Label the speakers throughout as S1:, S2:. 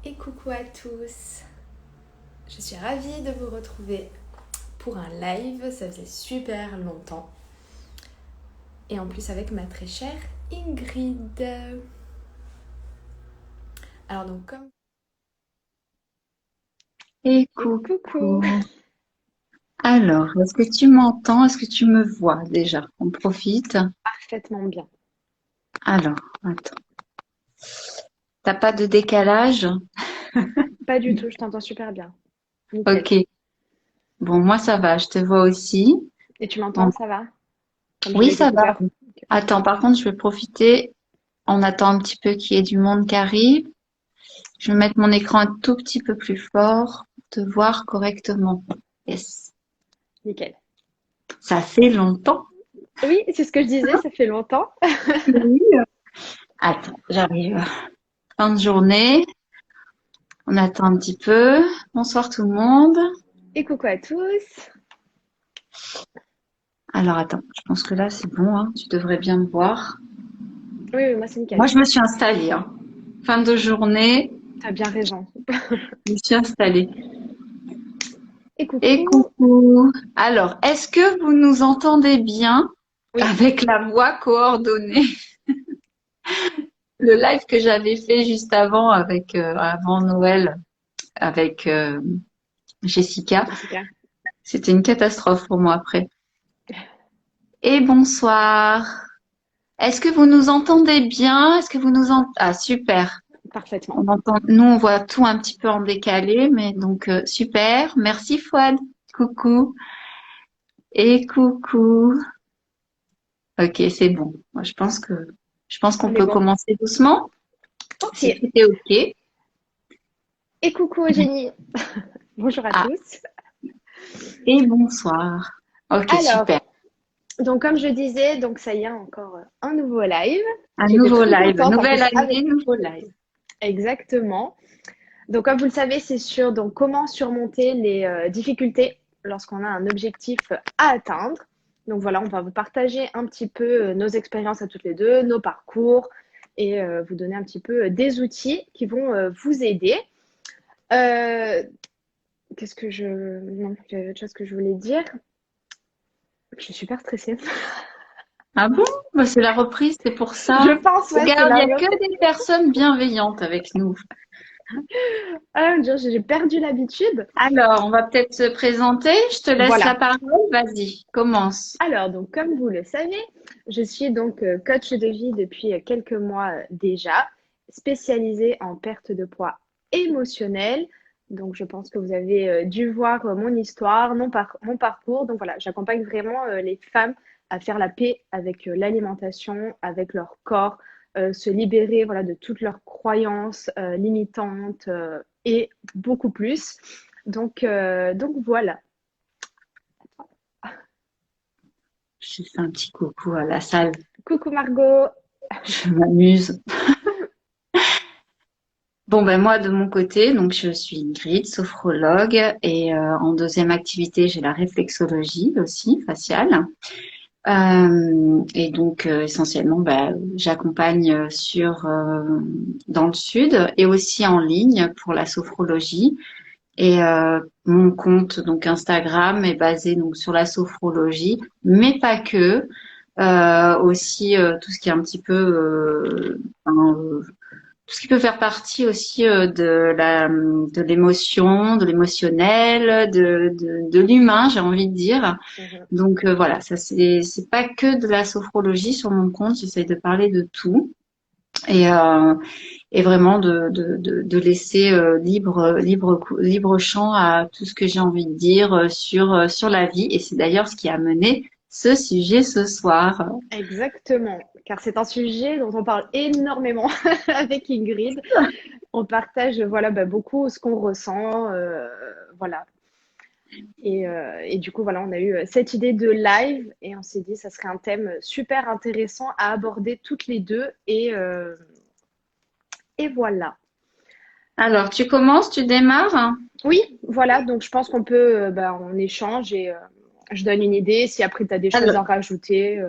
S1: Et coucou à tous. Je suis ravie de vous retrouver pour un live, ça faisait super longtemps. Et en plus avec ma très chère Ingrid. Alors donc comme...
S2: Et
S1: Et coucou.
S2: coucou. Alors, est-ce que tu m'entends? Est-ce que tu me vois déjà? On profite.
S1: Parfaitement bien.
S2: Alors, attends. T'as pas de décalage?
S1: Pas du tout, je t'entends super bien. Nickel.
S2: Ok. Bon, moi ça va, je te vois aussi.
S1: Et tu
S2: Bon.
S1: m'entends, ça va? Comme j'ai
S2: Oui,
S1: les
S2: ça va.
S1: écouteurs. Ok.
S2: Attends, par contre, je vais profiter. On attend un petit peu qu'il y ait du monde qui arrive. Je vais mettre mon écran un tout petit peu plus fort pour te voir correctement. Yes.
S1: Nickel.
S2: Ça fait longtemps.
S1: Oui, c'est ce que je disais, ça fait longtemps.
S2: Oui. Attends, j'arrive. Fin de journée. On attend un petit peu. Bonsoir tout le monde.
S1: Et coucou à tous.
S2: Alors attends, je pense que là c'est bon, hein, tu devrais bien me voir.
S1: Oui, oui, moi c'est
S2: Moi
S1: nickel.
S2: je me suis installée, hein. Fin de journée,
S1: T'as bien raison.
S2: je me suis installée.
S1: Et
S2: Et
S1: coucou.
S2: coucou. Alors, est-ce que vous nous entendez bien
S1: Oui,
S2: avec la voix coordonnée? Le live que j'avais fait juste avant avec avant Noël avec Jessica,
S1: Jessica.
S2: c'était une catastrophe pour moi après. Et bonsoir. Est-ce que vous nous entendez bien? Est-ce que vous nous entendez? Ah super.
S1: Parfaitement.
S2: On entend, nous, on voit tout un petit peu en décalé, mais donc super. Merci Fouad. Coucou et coucou. Ok, c'est bon. Moi, je pense qu'on
S1: On est
S2: peut
S1: bon.
S2: commencer doucement,
S1: Ok.
S2: si tout est ok.
S1: Et coucou Eugénie. Bonjour à
S2: Ah,
S1: tous.
S2: et bonsoir. Ok,
S1: Alors,
S2: super.
S1: donc comme je disais, donc ça y est, encore un nouveau live.
S2: Un
S1: J'étais
S2: nouveau
S1: très
S2: live,
S1: contente en
S2: nouvelle
S1: plus
S2: année,
S1: avec
S2: nouveau live.
S1: exactement. Donc comme vous le savez, c'est sur donc comment surmonter les difficultés lorsqu'on a un objectif à atteindre. Donc voilà, on va vous partager un petit peu nos expériences à toutes les deux, nos parcours et vous donner un petit peu des outils qui vont vous aider. Euh, Qu'est-ce que je... Non, il y avait autre chose que je voulais dire. Je suis super stressée.
S2: Ah bon? Bah, c'est la reprise, c'est pour
S1: Je
S2: ça.
S1: pense, ouais, c'est
S2: Regarde, il
S1: la
S2: n'y a que
S1: reprise.
S2: des personnes bienveillantes avec nous.
S1: Ah, mon Dieu, j'ai perdu l'habitude.
S2: Alors, on va peut-être se présenter. Je te laisse la
S1: Voilà.
S2: parole. Vas-y, commence.
S1: Alors, donc, comme vous le savez, je suis donc coach de vie depuis quelques mois déjà, spécialisée en perte de poids émotionnel. Donc, je pense que vous avez dû voir mon histoire, mon parcours. Donc, voilà, j'accompagne vraiment les femmes à faire la paix avec l'alimentation, avec leur corps, se libérer voilà, de toutes leurs croyances limitantes et beaucoup plus. Donc voilà.
S2: Je fais un petit coucou à la salle.
S1: Coucou Margot.
S2: Je m'amuse. Bon, ben moi, de mon côté, donc je suis Ingrid, sophrologue, et en deuxième activité, j'ai la réflexologie aussi, faciale. Et donc, essentiellement, ben, j'accompagne dans le sud et aussi en ligne pour la sophrologie. Et mon compte donc Instagram est basé donc sur la sophrologie, mais pas que. Aussi tout ce qui est un petit peu tout ce qui peut faire partie aussi de l'émotion, de l'émotionnel, de l'humain, j'ai envie de dire.
S1: Mhm.
S2: Donc voilà, ça c'est pas que de la sophrologie sur mon compte. J'essaie de parler de tout et et vraiment de laisser libre champ à tout ce que j'ai envie de dire sur la vie. Et c'est d'ailleurs ce qui a mené ce sujet ce soir.
S1: Exactement, car c'est un sujet dont on parle énormément avec Ingrid. On partage voilà bah, beaucoup ce qu'on ressent, voilà. Et du coup voilà, on a eu cette idée de live et on s'est dit ça serait un thème super intéressant à aborder toutes les deux et voilà.
S2: Alors, tu commences, tu démarres?
S1: Oui, voilà, donc je pense qu'on peut, bah, on échange et je donne une idée. Si après tu as des choses
S2: Alors,
S1: à rajouter,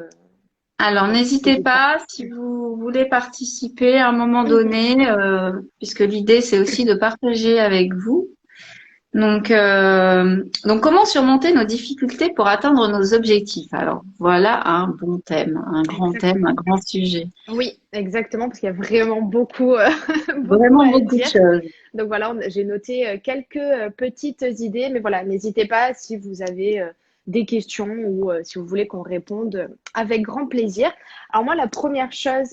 S2: Alors, n'hésitez
S1: N'hésite pas.
S2: pas si vous voulez participer à un moment
S1: Mhm.
S2: donné, puisque l'idée, c'est aussi de partager avec vous. Donc, comment surmonter nos difficultés pour atteindre nos objectifs? Alors, voilà un bon thème,
S1: Exact.
S2: un grand sujet.
S1: Oui, exactement, parce qu'il y a vraiment beaucoup, beaucoup
S2: Vraiment
S1: à
S2: beaucoup de
S1: dire.
S2: choses.
S1: Donc voilà, j'ai noté quelques petites idées, mais voilà, n'hésitez pas si vous avez des questions ou si vous voulez qu'on réponde avec grand plaisir. Alors moi, la première chose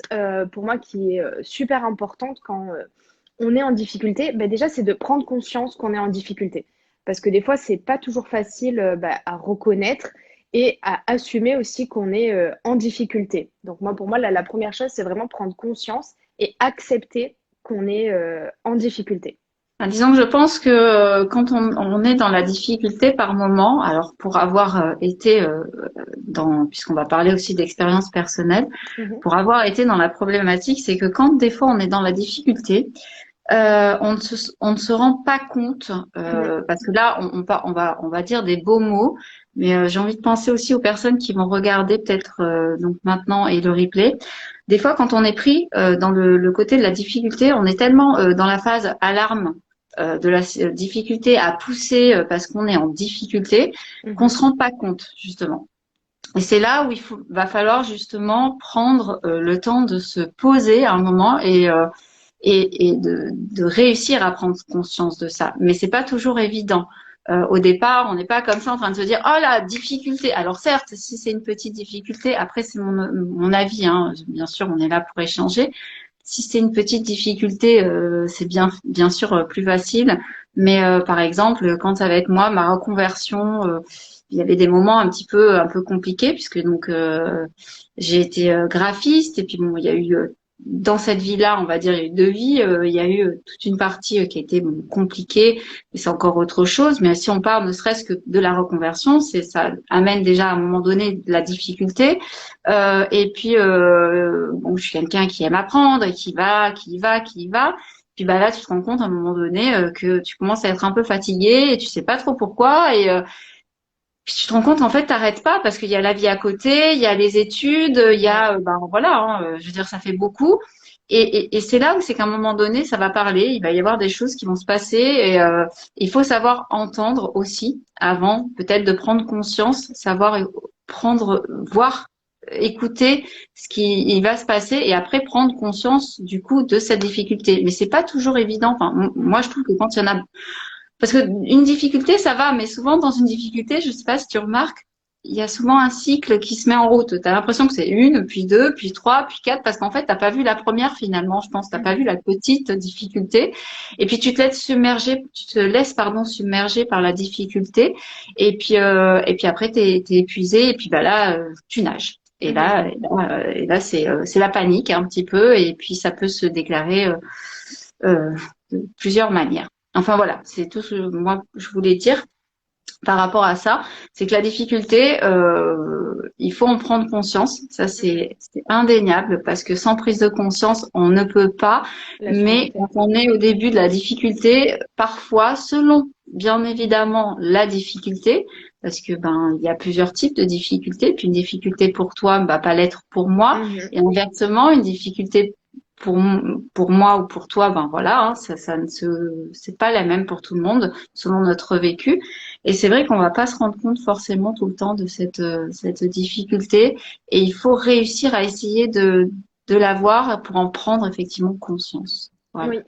S1: pour moi qui est super importante quand on est en difficulté, bah, déjà, c'est de prendre conscience qu'on est en difficulté. Parce que des fois, c'est pas toujours facile bah, à reconnaître et à assumer aussi qu'on est en difficulté. Donc moi, pour moi, la première chose, c'est vraiment prendre conscience et accepter qu'on est en difficulté.
S2: Disons que je pense que quand on est dans la difficulté par moment, alors pour avoir été puisqu'on va parler aussi d'expérience personnelle,
S1: Mhm.
S2: pour avoir été dans la problématique, c'est que quand des fois on est dans la difficulté, on ne se rend pas compte
S1: Mhm.
S2: parce que là on va dire des beaux mots, mais j'ai envie de penser aussi aux personnes qui vont regarder peut-être donc maintenant et le replay. Des fois, quand on est pris dans le côté de la difficulté, on est tellement dans la phase alarme de la difficulté à pousser parce qu'on est en difficulté qu'on
S1: Mhm.
S2: se rend pas compte justement. Et c'est là où va falloir justement prendre le temps de se poser à un moment et de réussir à prendre conscience de ça. Mais c'est pas toujours évident. Au départ, on n'est pas comme ça en train de se dire oh la difficulté. Alors certes, si c'est une petite difficulté, après c'est mon avis, hein. Bien sûr, on est là pour échanger. Si c'est une petite difficulté, c'est bien sûr plus facile. Mais par exemple, quand ça va être moi, ma reconversion, il y avait des moments un peu compliqués puisque donc j'ai été graphiste et puis bon, il y a eu dans cette vie-là, on va dire, il y a eu deux vies. Il y a eu toute une partie qui a été bon, compliquée, et c'est encore autre chose. Mais si on parle ne serait-ce que de la reconversion, ça amène déjà à un moment donné de la difficulté. Et puis, bon, je suis quelqu'un qui aime apprendre et qui y va. Puis bah là, tu te rends compte à un moment donné que tu commences à être un peu fatigué et tu sais pas trop pourquoi. Et puis tu te rends compte en fait, t'arrêtes pas parce qu'il y a la vie à côté, il y a les études, il y
S1: Ouais.
S2: a, ben voilà, hein, je veux dire, ça fait beaucoup. Et c'est là où c'est qu'à un moment donné, ça va parler, il va y avoir des choses qui vont se passer et il faut savoir entendre aussi avant peut-être de prendre conscience, savoir prendre, voir, écouter ce qui il va se passer et après prendre conscience du coup de cette difficulté. Mais c'est pas toujours évident. Enfin, moi, je trouve que quand il y en a parce que une difficulté, ça va, mais souvent dans une difficulté, je sais pas si tu remarques, il y a souvent un cycle qui se met en route. Tu as l'impression que c'est une, puis deux, puis trois, puis quatre, parce qu'en fait, t'as pas vu la première finalement, je pense, t'as pas vu
S1: Mhm.
S2: la petite difficulté. Et puis tu te laisses submerger, submerger par la difficulté. Et puis après, t'es épuisé, et puis bah là, tu nages.
S1: Mhm.
S2: Et là, c'est la panique un petit peu, et puis ça peut se déclarer euh, de plusieurs manières. Enfin voilà, c'est tout ce que moi je voulais dire par rapport à ça, c'est que la difficulté, il faut en prendre conscience, ça
S1: Mhm.
S2: c'est indéniable parce que sans prise de conscience, on ne peut pas.
S1: La
S2: Mais
S1: surmonter.
S2: quand on est au début de la difficulté, parfois, selon bien évidemment la difficulté, parce que ben il y a plusieurs types de difficultés, puis une difficulté pour toi ne va pas l'être pour moi,
S1: Mhm.
S2: et inversement, une difficulté pour moi ou pour toi, ben voilà, hein, ça ne se, c'est pas la même pour tout le monde selon notre vécu. Et c'est vrai qu'on va pas se rendre compte forcément tout le temps de cette difficulté. Et il faut réussir à essayer de la voir pour en prendre effectivement conscience. Voilà.
S1: Oui,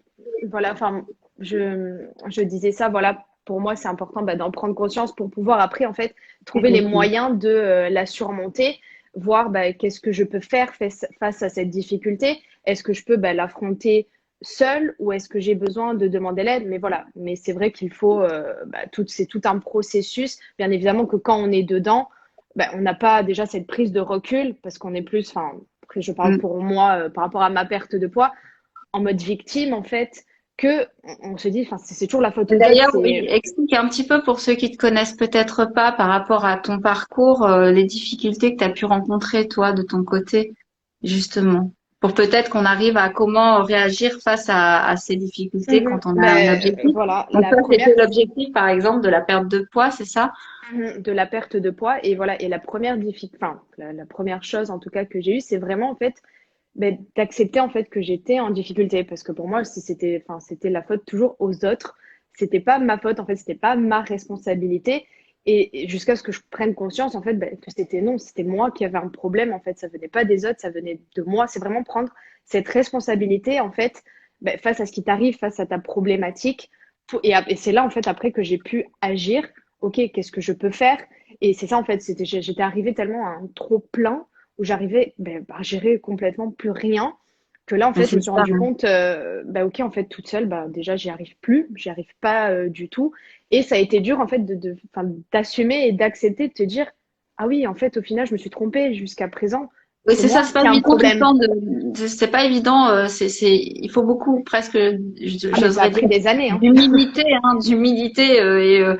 S1: voilà, enfin, je disais ça, voilà, pour moi, c'est important bah, d'en prendre conscience pour pouvoir après, en fait, trouver les
S2: Complètement.
S1: moyens de la surmonter, voir bah, qu'est-ce que je peux faire face à cette difficulté. Est-ce que je peux bah, l'affronter seule ou est-ce que j'ai besoin de demander l'aide? Mais voilà, mais c'est vrai qu'il faut, bah, c'est tout un processus. Bien évidemment que quand on est dedans, bah, on n'a pas déjà cette prise de recul parce qu'on est plus, enfin, après, je parle
S2: Mm.
S1: pour moi par rapport à ma perte de poids en mode victime, en fait, que on se dit, enfin, c'est toujours la faute aux autres.
S2: D'ailleurs, oui,
S1: C'est
S2: explique un petit peu pour ceux qui te connaissent peut-être pas par rapport à ton parcours, les difficultés que tu as pu rencontrer toi de ton côté, justement. pour peut-être qu'on arrive à comment réagir face à ces difficultés quand on a un objectif.
S1: Voilà,
S2: Donc
S1: la
S2: ça,
S1: première.
S2: c'était l'objectif, par exemple, de la perte de poids, c'est ça?
S1: De la perte de poids. Et voilà, et la première enfin, la première chose en tout cas que j'ai eue, c'est vraiment en fait d'accepter en fait que j'étais en difficulté. Parce que pour moi, si c'était, enfin, c'était la faute toujours aux autres. C'était pas ma faute, en fait, c'était pas ma responsabilité. Et jusqu'à ce que je prenne conscience, en fait, que c'était non, c'était moi qui avais un problème, en fait. Ça venait pas des autres, ça venait de moi. C'est vraiment prendre cette responsabilité, en fait, face à ce qui t'arrive, face à ta problématique. Et c'est là, en fait, après que j'ai pu agir. Ok, qu'est-ce que je peux faire? Et c'est ça, en fait, j'étais arrivée tellement à un trop plein où j'arrivais à gérer complètement plus rien, que là, en
S2: Mais
S1: fait, je
S2: c'est
S1: me suis
S2: ça.
S1: rendu compte, ok, en fait, toute seule, déjà, j'y arrive pas du tout. Et ça a été dur, en fait, enfin, d'assumer et d'accepter, de te dire, ah oui, en fait, au final, je me suis trompée jusqu'à présent.
S2: Oui,
S1: C'est
S2: c'est ça,
S1: moi
S2: c'est pas
S1: qui ai un
S2: évident tout le
S1: problème.
S2: temps c'est pas évident, il faut beaucoup, presque,
S1: Ah, mais ça a
S2: j'oserais dire,
S1: pris des années, hein.
S2: d'humilité, d'humilité,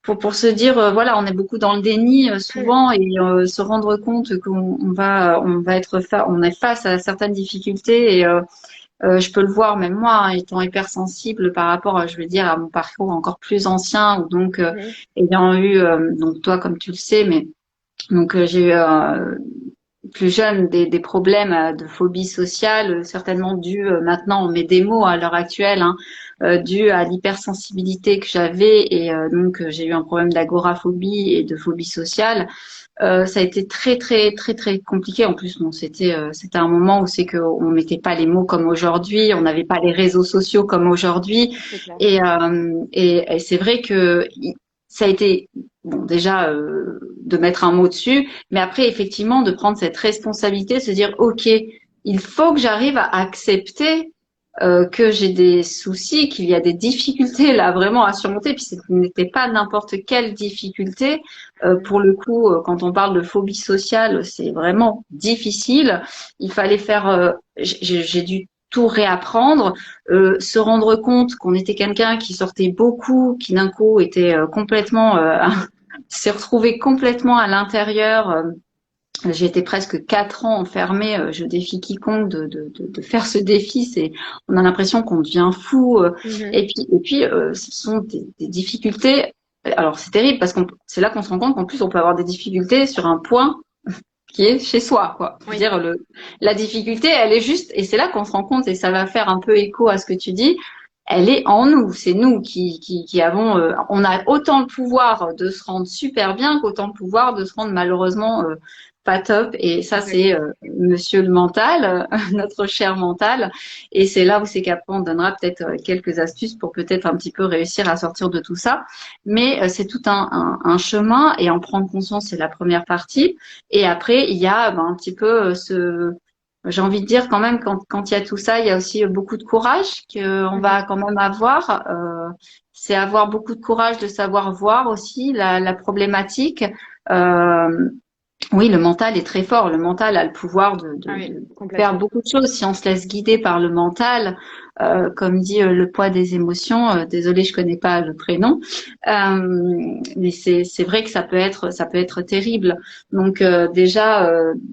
S2: pour se dire, voilà, on est beaucoup dans le déni, souvent, et se rendre compte on est face à certaines difficultés, et je peux le voir, même moi, hein, étant hypersensible par rapport, je veux dire, à mon parcours encore plus ancien, ou donc,
S1: Mhm.
S2: ayant eu, donc toi, comme tu le sais, mais donc j'ai eu plus jeune des problèmes de phobie sociale, certainement dû maintenant on met des mots à l'heure actuelle, hein, dû à l'hypersensibilité que j'avais, et donc j'ai eu un problème d'agoraphobie et de phobie sociale. Ça a été très très très très compliqué. En plus, bon, c'était un moment où c'est que on mettait pas les mots comme aujourd'hui, on n'avait pas les réseaux sociaux comme aujourd'hui,
S1: C'est clair.
S2: et c'est vrai que ça a été bon déjà de mettre un mot dessus, mais après effectivement de prendre cette responsabilité, se dire ok, il faut que j'arrive à accepter que j'ai des soucis, qu'il y a des difficultés là vraiment à surmonter, puis ce n'était pas n'importe quelle difficulté.
S1: Mhm.
S2: Pour le coup, quand on parle de phobie sociale, c'est vraiment difficile. Il fallait faire, j'ai dû tout réapprendre, se rendre compte qu'on était quelqu'un qui sortait beaucoup, qui d'un coup était complètement, s'est retrouvé complètement à l'intérieur. J'ai été presque 4 ans enfermée. Je défie quiconque de faire ce défi. On a l'impression qu'on devient fou.
S1: Mhm.
S2: Et puis, ce sont des difficultés. Alors, c'est terrible parce qu'on, c'est là qu'on se rend compte qu'en plus, on peut avoir des difficultés sur un point qui est chez soi, quoi. Je veux
S1: Oui.
S2: dire, la difficulté, elle est juste, et c'est là qu'on se rend compte, et ça va faire un peu écho à ce que tu dis. Elle est en nous. C'est nous qui avons, on a autant le pouvoir de se rendre super bien qu'autant le pouvoir de se rendre malheureusement pas top. Et ça, c'est
S1: Exactement.
S2: Monsieur le mental, notre cher mental. Et c'est là où c'est qu'après on donnera peut-être quelques astuces pour peut-être un petit peu réussir à sortir de tout ça. Mais c'est tout un chemin, et en prendre conscience, c'est la première partie. Et après, il y a un petit peu j'ai envie de dire quand même, quand il y a tout ça, il y a aussi beaucoup de courage qu'on
S1: Mhm.
S2: va quand même avoir. C'est avoir beaucoup de courage de savoir voir aussi la problématique. Euh, oui, le mental est très fort. Le mental a le pouvoir
S1: Ah oui,
S2: de faire
S1: complètement.
S2: beaucoup de choses si on se laisse guider par le mental. Comme dit le poids des émotions. Désolée, je connais pas le prénom, mais c'est vrai que ça peut être terrible. Donc déjà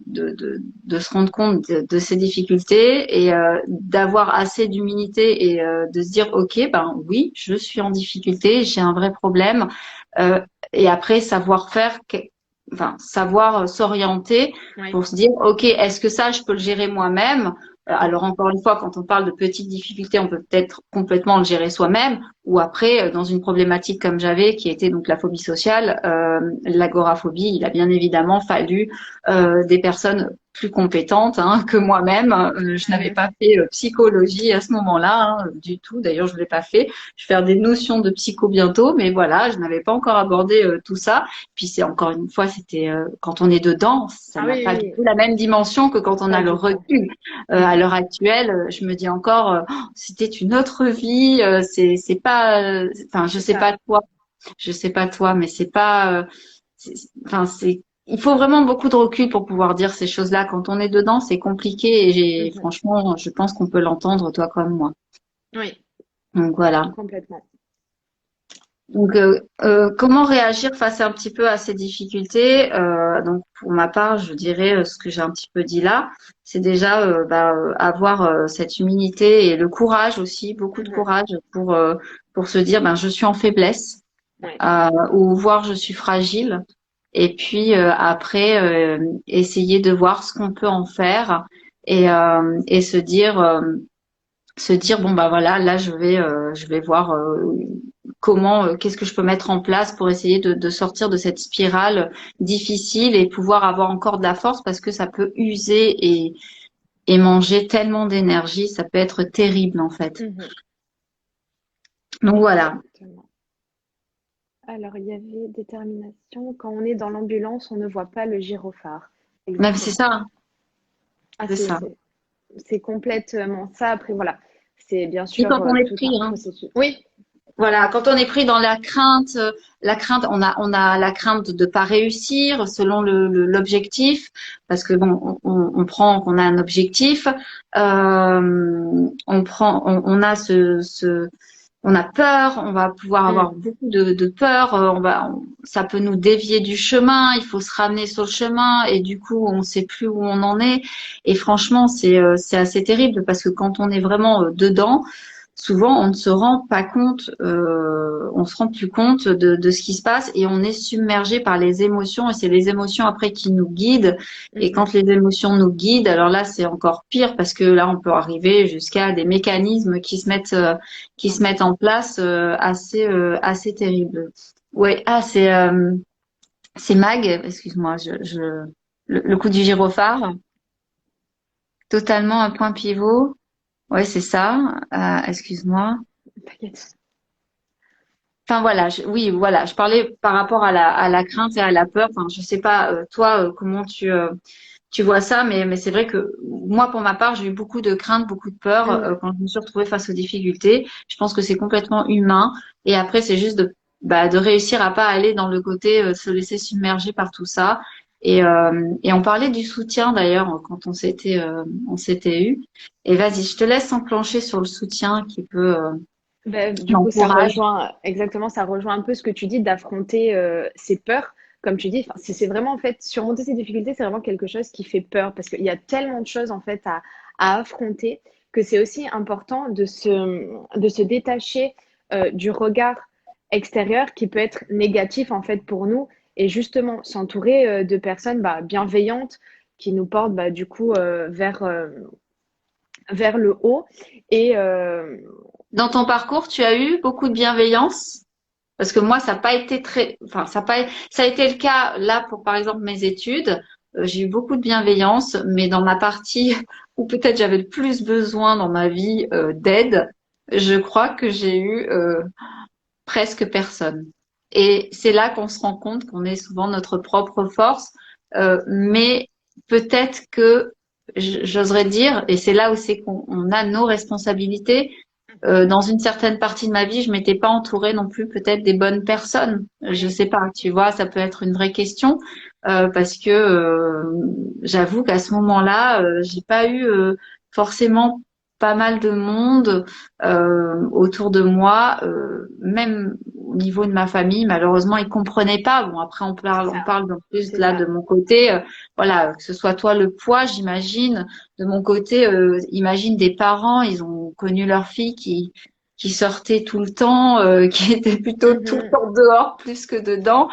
S2: de se rendre compte de ces difficultés, et d'avoir assez d'humilité, et de se dire ok, ben oui, je suis en difficulté, j'ai un vrai problème. Euh, et après savoir faire enfin, savoir s'orienter
S1: Oui.
S2: pour se dire, OK, est-ce que ça, je peux le gérer moi-même? Alors,
S1: Mhm.
S2: encore une fois, quand on parle de petites difficultés, on peut peut-être complètement le gérer soi-même, ou après, dans une problématique comme j'avais, qui était donc la phobie sociale, l'agoraphobie, il a bien évidemment fallu des personnes plus compétentes que moi-même. Je n'avais
S1: Mhm.
S2: pas fait psychologie à ce moment-là, du tout. D'ailleurs, je ne l'ai pas fait. Je vais faire des notions de psycho bientôt, mais voilà, je n'avais pas encore abordé tout ça. Puis c'est encore une fois, c'était quand on est dedans, ça
S1: Ah
S2: n'a
S1: oui,
S2: pas du
S1: oui,
S2: tout la même dimension que quand on
S1: pas
S2: a le
S1: du tout.
S2: recul. À
S1: Mhm.
S2: l'heure actuelle, je me dis encore, oh, c'était une autre vie. C'est pas, enfin,
S1: C'est ça.
S2: je sais pas toi, mais c'est pas, enfin, il faut vraiment beaucoup de recul pour pouvoir dire ces choses-là. Quand on est dedans, c'est compliqué, et
S1: Mhm.
S2: franchement, je pense qu'on peut l'entendre, toi comme moi.
S1: Oui,
S2: Donc voilà.
S1: complètement.
S2: Donc, comment réagir face un petit peu à ces difficultés? Donc, pour ma part, je dirais ce que j'ai un petit peu dit là, c'est déjà avoir cette humilité et le courage aussi, beaucoup de
S1: Mhm.
S2: courage pour se dire, ben, je suis en faiblesse
S1: Ouais.
S2: ou voir je suis fragile. Et puis après, essayer de voir ce qu'on peut en faire et se dire bon bah voilà, là je vais voir comment, qu'est-ce que je peux mettre en place pour essayer de sortir de cette spirale difficile et pouvoir avoir encore de la force parce que ça peut user et manger tellement d'énergie, ça peut être terrible en fait.
S1: Mhm.
S2: Donc voilà.
S1: Exactement. Alors, il y avait détermination. Quand on est dans l'ambulance, on ne voit pas le gyrophare.
S2: Même c'est
S1: Exactement.
S2: ça,
S1: Ah,
S2: c'est ça.
S1: c'est complètement ça. Après, voilà. C'est bien
S2: Puis
S1: sûr
S2: quand on est
S1: tout
S2: pris,
S1: un
S2: hein,
S1: processus. Oui.
S2: voilà, quand on est pris dans la crainte, on a la crainte de pas réussir selon l'objectif, parce que bon, on prend qu'on a un objectif, on a on a peur, on va pouvoir avoir
S1: Mm.
S2: beaucoup de peur, ça peut nous dévier du chemin, il faut se ramener sur le chemin et du coup, on sait plus où on en est. Et franchement, c'est assez terrible parce que quand on est vraiment dedans, souvent on ne se rend pas compte, on se rend plus compte de ce qui se passe et on est submergé par les émotions et c'est les émotions après qui nous guident. Et
S1: Mhm.
S2: quand les émotions nous guident, alors là c'est encore pire parce que là on peut arriver jusqu'à des mécanismes qui se mettent en place assez terribles. Ouais, c'est Mag, excuse-moi, le coup du gyrophare, totalement un point pivot. Ouais, c'est ça. Excuse-moi.
S1: T'inquiète.
S2: Enfin voilà, oui, voilà, je parlais par rapport à la crainte et à la peur. Enfin, je sais pas toi comment tu vois ça, mais c'est vrai que moi pour ma part, j'ai eu beaucoup de crainte, beaucoup de peur
S1: Mhm.
S2: quand je me suis retrouvée face aux difficultés. Je pense que c'est complètement humain. Et après, c'est juste de réussir à pas aller dans le côté se laisser submerger par tout ça. Et on parlait du soutien d'ailleurs quand on s'était eu. Et vas-y, je te laisse enclencher sur le soutien qui peut
S1: Ben, du coup, ça
S2: l'encourage.
S1: rejoint exactement, ça rejoint un peu ce que tu dis d'affronter ses peurs. Comme tu dis, enfin, c'est vraiment en fait surmonter ces difficultés, c'est vraiment quelque chose qui fait peur parce qu'il y a tellement de choses en fait à affronter que c'est aussi important de se détacher du regard extérieur qui peut être négatif en fait pour nous et justement s'entourer de personnes bah, bienveillantes qui nous portent bah, du coup vers le haut et
S2: Dans ton parcours, tu as eu beaucoup de bienveillance? Parce que moi, ça n'a pas été enfin, ça a été le cas là pour, par exemple, mes études. J'ai eu beaucoup de bienveillance, mais dans ma partie où peut-être j'avais le plus besoin dans ma vie d'aide, je crois que j'ai eu presque personne. Et c'est là qu'on se rend compte qu'on est souvent notre propre force, mais peut-être que j'oserais dire, et c'est là où c'est qu'on a nos responsabilités, dans une certaine partie de ma vie, je m'étais pas entourée non plus peut-être des bonnes personnes. Je
S1: oui.
S2: sais pas, tu vois, ça peut être une vraie question parce que j'avoue qu'à ce moment-là, j'ai pas eu forcément pas mal de monde autour de moi, même au niveau de ma famille. Malheureusement, ils comprenaient pas. Bon, après
S1: C'est
S2: on
S1: ça,
S2: parle en plus
S1: c'est
S2: là
S1: ça.
S2: de mon côté. Voilà, que ce soit toi le poids, j'imagine de mon côté, imagine des parents, ils ont connu leur fille qui sortait tout le temps, qui était plutôt tout le
S1: Mhm.
S2: temps dehors plus que dedans,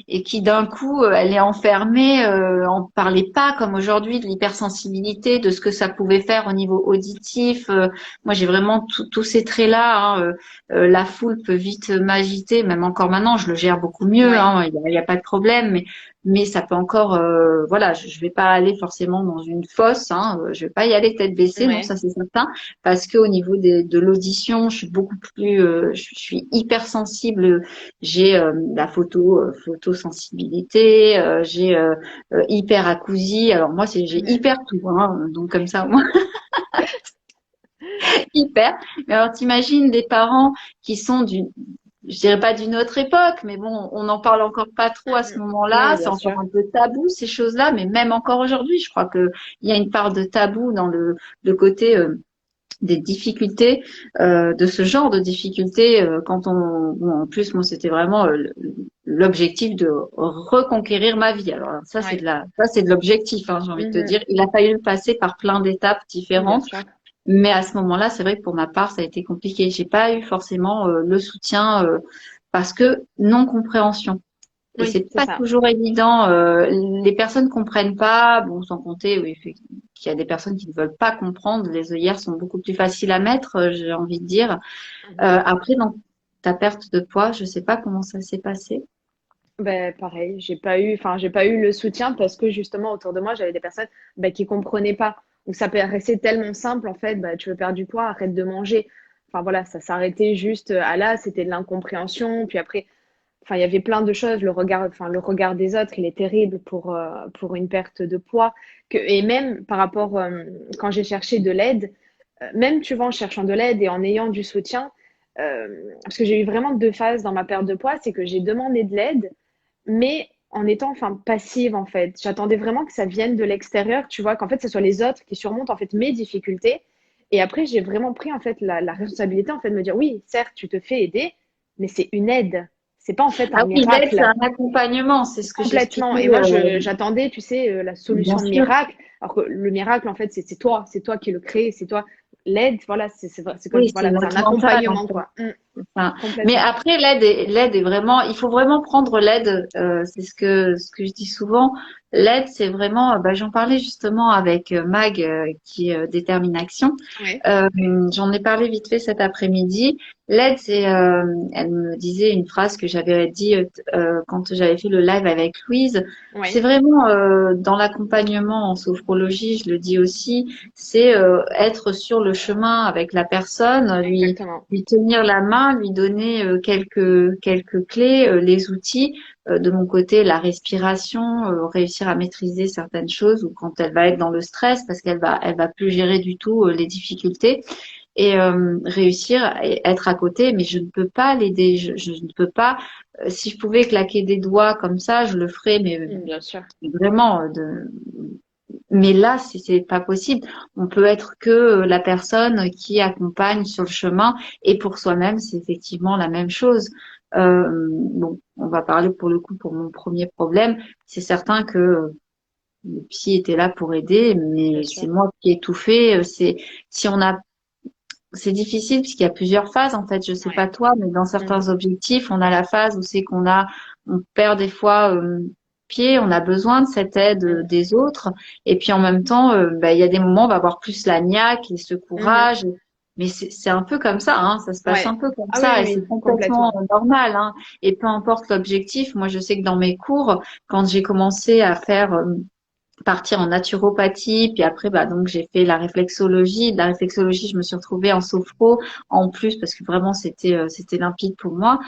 S2: et qui d'un coup, elle est enfermée, on parlait pas comme aujourd'hui de l'hypersensibilité, de ce que ça pouvait faire au niveau auditif. Moi, j'ai vraiment tous ces traits-là. Hein, la foule peut vite m'agiter, même encore maintenant, je le gère beaucoup mieux.
S1: Ouais,
S2: Hein, il y a pas de problème, mais ça peut encore, voilà, je vais pas aller forcément dans une fosse, hein, je vais pas y aller tête baissée, non,
S1: ouais.
S2: ça c'est certain, parce que au niveau de l'audition, je suis beaucoup plus, je suis hyper sensible, j'ai la photosensibilité, j'ai hyper acousie, alors moi j'ai
S1: Mhm.
S2: hyper tout, hein, donc comme ça, moi hyper. Mais alors t'imagines des parents qui sont je dirais pas d'une autre époque, mais bon, on n'en parle encore pas trop à ce
S1: Mhm. Oui,
S2: moment-là. C'est
S1: bien
S2: encore
S1: sûr.
S2: un peu tabou ces choses-là, mais même encore aujourd'hui, je crois que il y a une part de tabou dans le côté des difficultés, de ce genre de difficultés quand on, bon, en plus moi c'était vraiment l'objectif de reconquérir ma vie. Alors ça c'est
S1: Ouais.
S2: de la, ça c'est de l'objectif, hein, j'ai envie de te
S1: Mhm.
S2: dire. Il a fallu passer par plein d'étapes
S1: Bien
S2: différentes,
S1: sûr.
S2: mais à ce moment-là, c'est vrai que pour ma part, ça a été compliqué. J'ai pas eu forcément le soutien parce que non compréhension. Et
S1: Oui,
S2: c'est
S1: c'est
S2: pas
S1: ça.
S2: toujours évident. Les personnes comprennent pas. Bon, sans compter, oui, qu'il y a des personnes qui ne veulent pas comprendre. Les œillères sont beaucoup plus faciles à mettre, j'ai envie de dire.
S1: Mhm.
S2: Après, dans ta perte de poids, je sais pas comment ça s'est passé.
S1: Ben, pareil, j'ai pas eu le soutien parce que justement autour de moi, j'avais des personnes qui comprenaient pas. Ou ça paraissait tellement simple en fait, tu veux perdre du poids, arrête de manger. Enfin voilà, ça s'arrêtait juste à là, c'était de l'incompréhension. Puis après, enfin il y avait plein de choses. Le regard des autres, il est terrible pour une perte de poids. Et même par rapport quand j'ai cherché de l'aide, même tu vois en cherchant de l'aide et en ayant du soutien, parce que j'ai eu vraiment deux phases dans ma perte de poids, c'est que j'ai demandé de l'aide mais en étant enfin passive en fait. J'attendais vraiment que ça vienne de l'extérieur, tu vois, qu'en fait ce soit les autres qui surmontent en fait mes difficultés. Et après j'ai vraiment pris en fait la responsabilité en fait de me dire oui, certes tu te fais aider, mais c'est une aide. C'est pas en fait un
S2: Ah oui, l'aide, c'est
S1: miracle.
S2: un accompagnement. C'est ce que
S1: Complètement.
S2: j'expliquais.
S1: Et moi, j'attendais, tu sais, la
S2: Bien
S1: solution
S2: sûr.
S1: miracle. Alors que le miracle, en fait, c'est toi qui le crée, c'est toi. L'aide, voilà, c'est comme,
S2: Oui, c'est
S1: voilà, c'est un
S2: notre mental, en
S1: accompagnement,
S2: fait.
S1: quoi.
S2: Enfin, mais
S1: Complètement.
S2: après, l'aide est vraiment, il faut vraiment prendre l'aide. C'est ce que je dis souvent. L'aide, c'est vraiment, bah, j'en parlais justement avec Mag, qui détermine action.
S1: Ouais,
S2: Euh, J'en ai parlé vite fait cet après-midi. L'aide, c'est, elle me disait une phrase que j'avais dit quand j'avais fait le live avec Louise. C'est
S1: ouais,
S2: vraiment dans l'accompagnement en sophrologie, je le dis aussi, c'est être sur le chemin avec la personne,
S1: exactement.
S2: lui tenir la main, lui donner quelques clés, les outils. De mon côté, la respiration, réussir à maîtriser certaines choses ou quand elle va être dans le stress parce elle va plus gérer du tout les difficultés et réussir à être à côté. Mais je ne peux pas l'aider. Je ne peux pas. Si je pouvais claquer des doigts comme ça, je le ferais, mais
S1: Bien sûr.
S2: vraiment mais là, c'est pas possible. On peut être que la personne qui accompagne sur le chemin. Et pour soi-même, c'est effectivement la même chose. Bon, on va parler pour le coup pour mon premier problème. C'est certain que le psy était là pour aider,
S1: Bien
S2: mais
S1: sûr.
S2: c'est moi qui ai tout fait. Si on a, c'est difficile puisqu'il y a plusieurs phases en fait. Je sais
S1: Ouais.
S2: pas toi, mais dans certains
S1: Mhm.
S2: objectifs, on a la phase où c'est on perd des fois pied, on a besoin de cette aide
S1: Mhm.
S2: des autres. Et puis en même temps, bah, il y a des moments, on va avoir plus la niaque et ce
S1: Mhm.
S2: courage. Mais c'est un peu comme ça, hein, ça se passe un
S1: Ouais.
S2: peu comme
S1: Ah oui,
S2: ça et c'est
S1: oui,
S2: complètement
S1: complètement.
S2: normal, hein. Et peu importe l'objectif, moi je sais que dans mes cours, quand j'ai commencé à faire partir en naturopathie, puis après, bah, donc j'ai fait la réflexologie. De la réflexologie, je me suis retrouvée en sophro en plus parce que vraiment c'était limpide pour moi.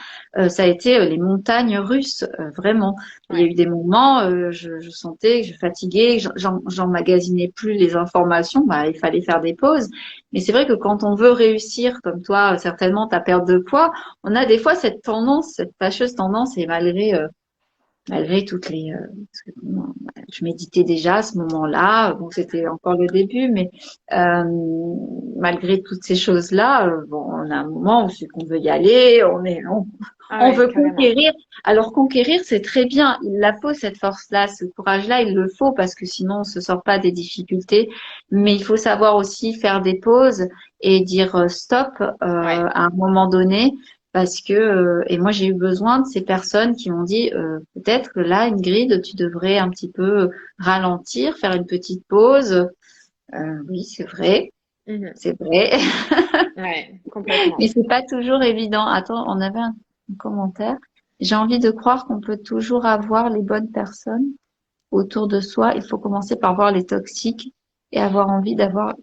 S2: Ça a été les montagnes russes, vraiment. Il y a
S1: Ouais.
S2: eu des moments, je sentais que je fatiguais, que j'emmagasinais plus les informations. Bah, il fallait faire des pauses. Mais c'est vrai que quand on veut réussir, comme toi, certainement ta perte de poids, on a des fois cette tendance, cette fâcheuse tendance, et malgré toutes parce que, bon, je méditais déjà à ce moment-là. Bon, c'était encore le début, mais euh, malgré toutes ces choses-là, bon, on a un moment où c'est qu'on veut y aller,
S1: Ah
S2: on
S1: ouais,
S2: veut
S1: carrément.
S2: conquérir. Alors conquérir, c'est très bien. Il la faut cette force-là, ce courage-là, il le faut parce que sinon on se sort pas des difficultés. Mais il faut savoir aussi faire des pauses et dire stop
S1: Ouais.
S2: à un moment donné parce que, et moi j'ai eu besoin de ces personnes qui m'ont dit, peut-être que là, Ingrid, tu devrais un petit peu ralentir, faire une petite pause. Oui,
S1: Mhm.
S2: c'est vrai,
S1: Ouais, complètement.
S2: mais c'est pas toujours évident. Attends, on avait un commentaire. J'ai envie de croire qu'on peut toujours avoir les bonnes personnes autour de soi. Il faut commencer par voir les toxiques et avoir envie d'avoir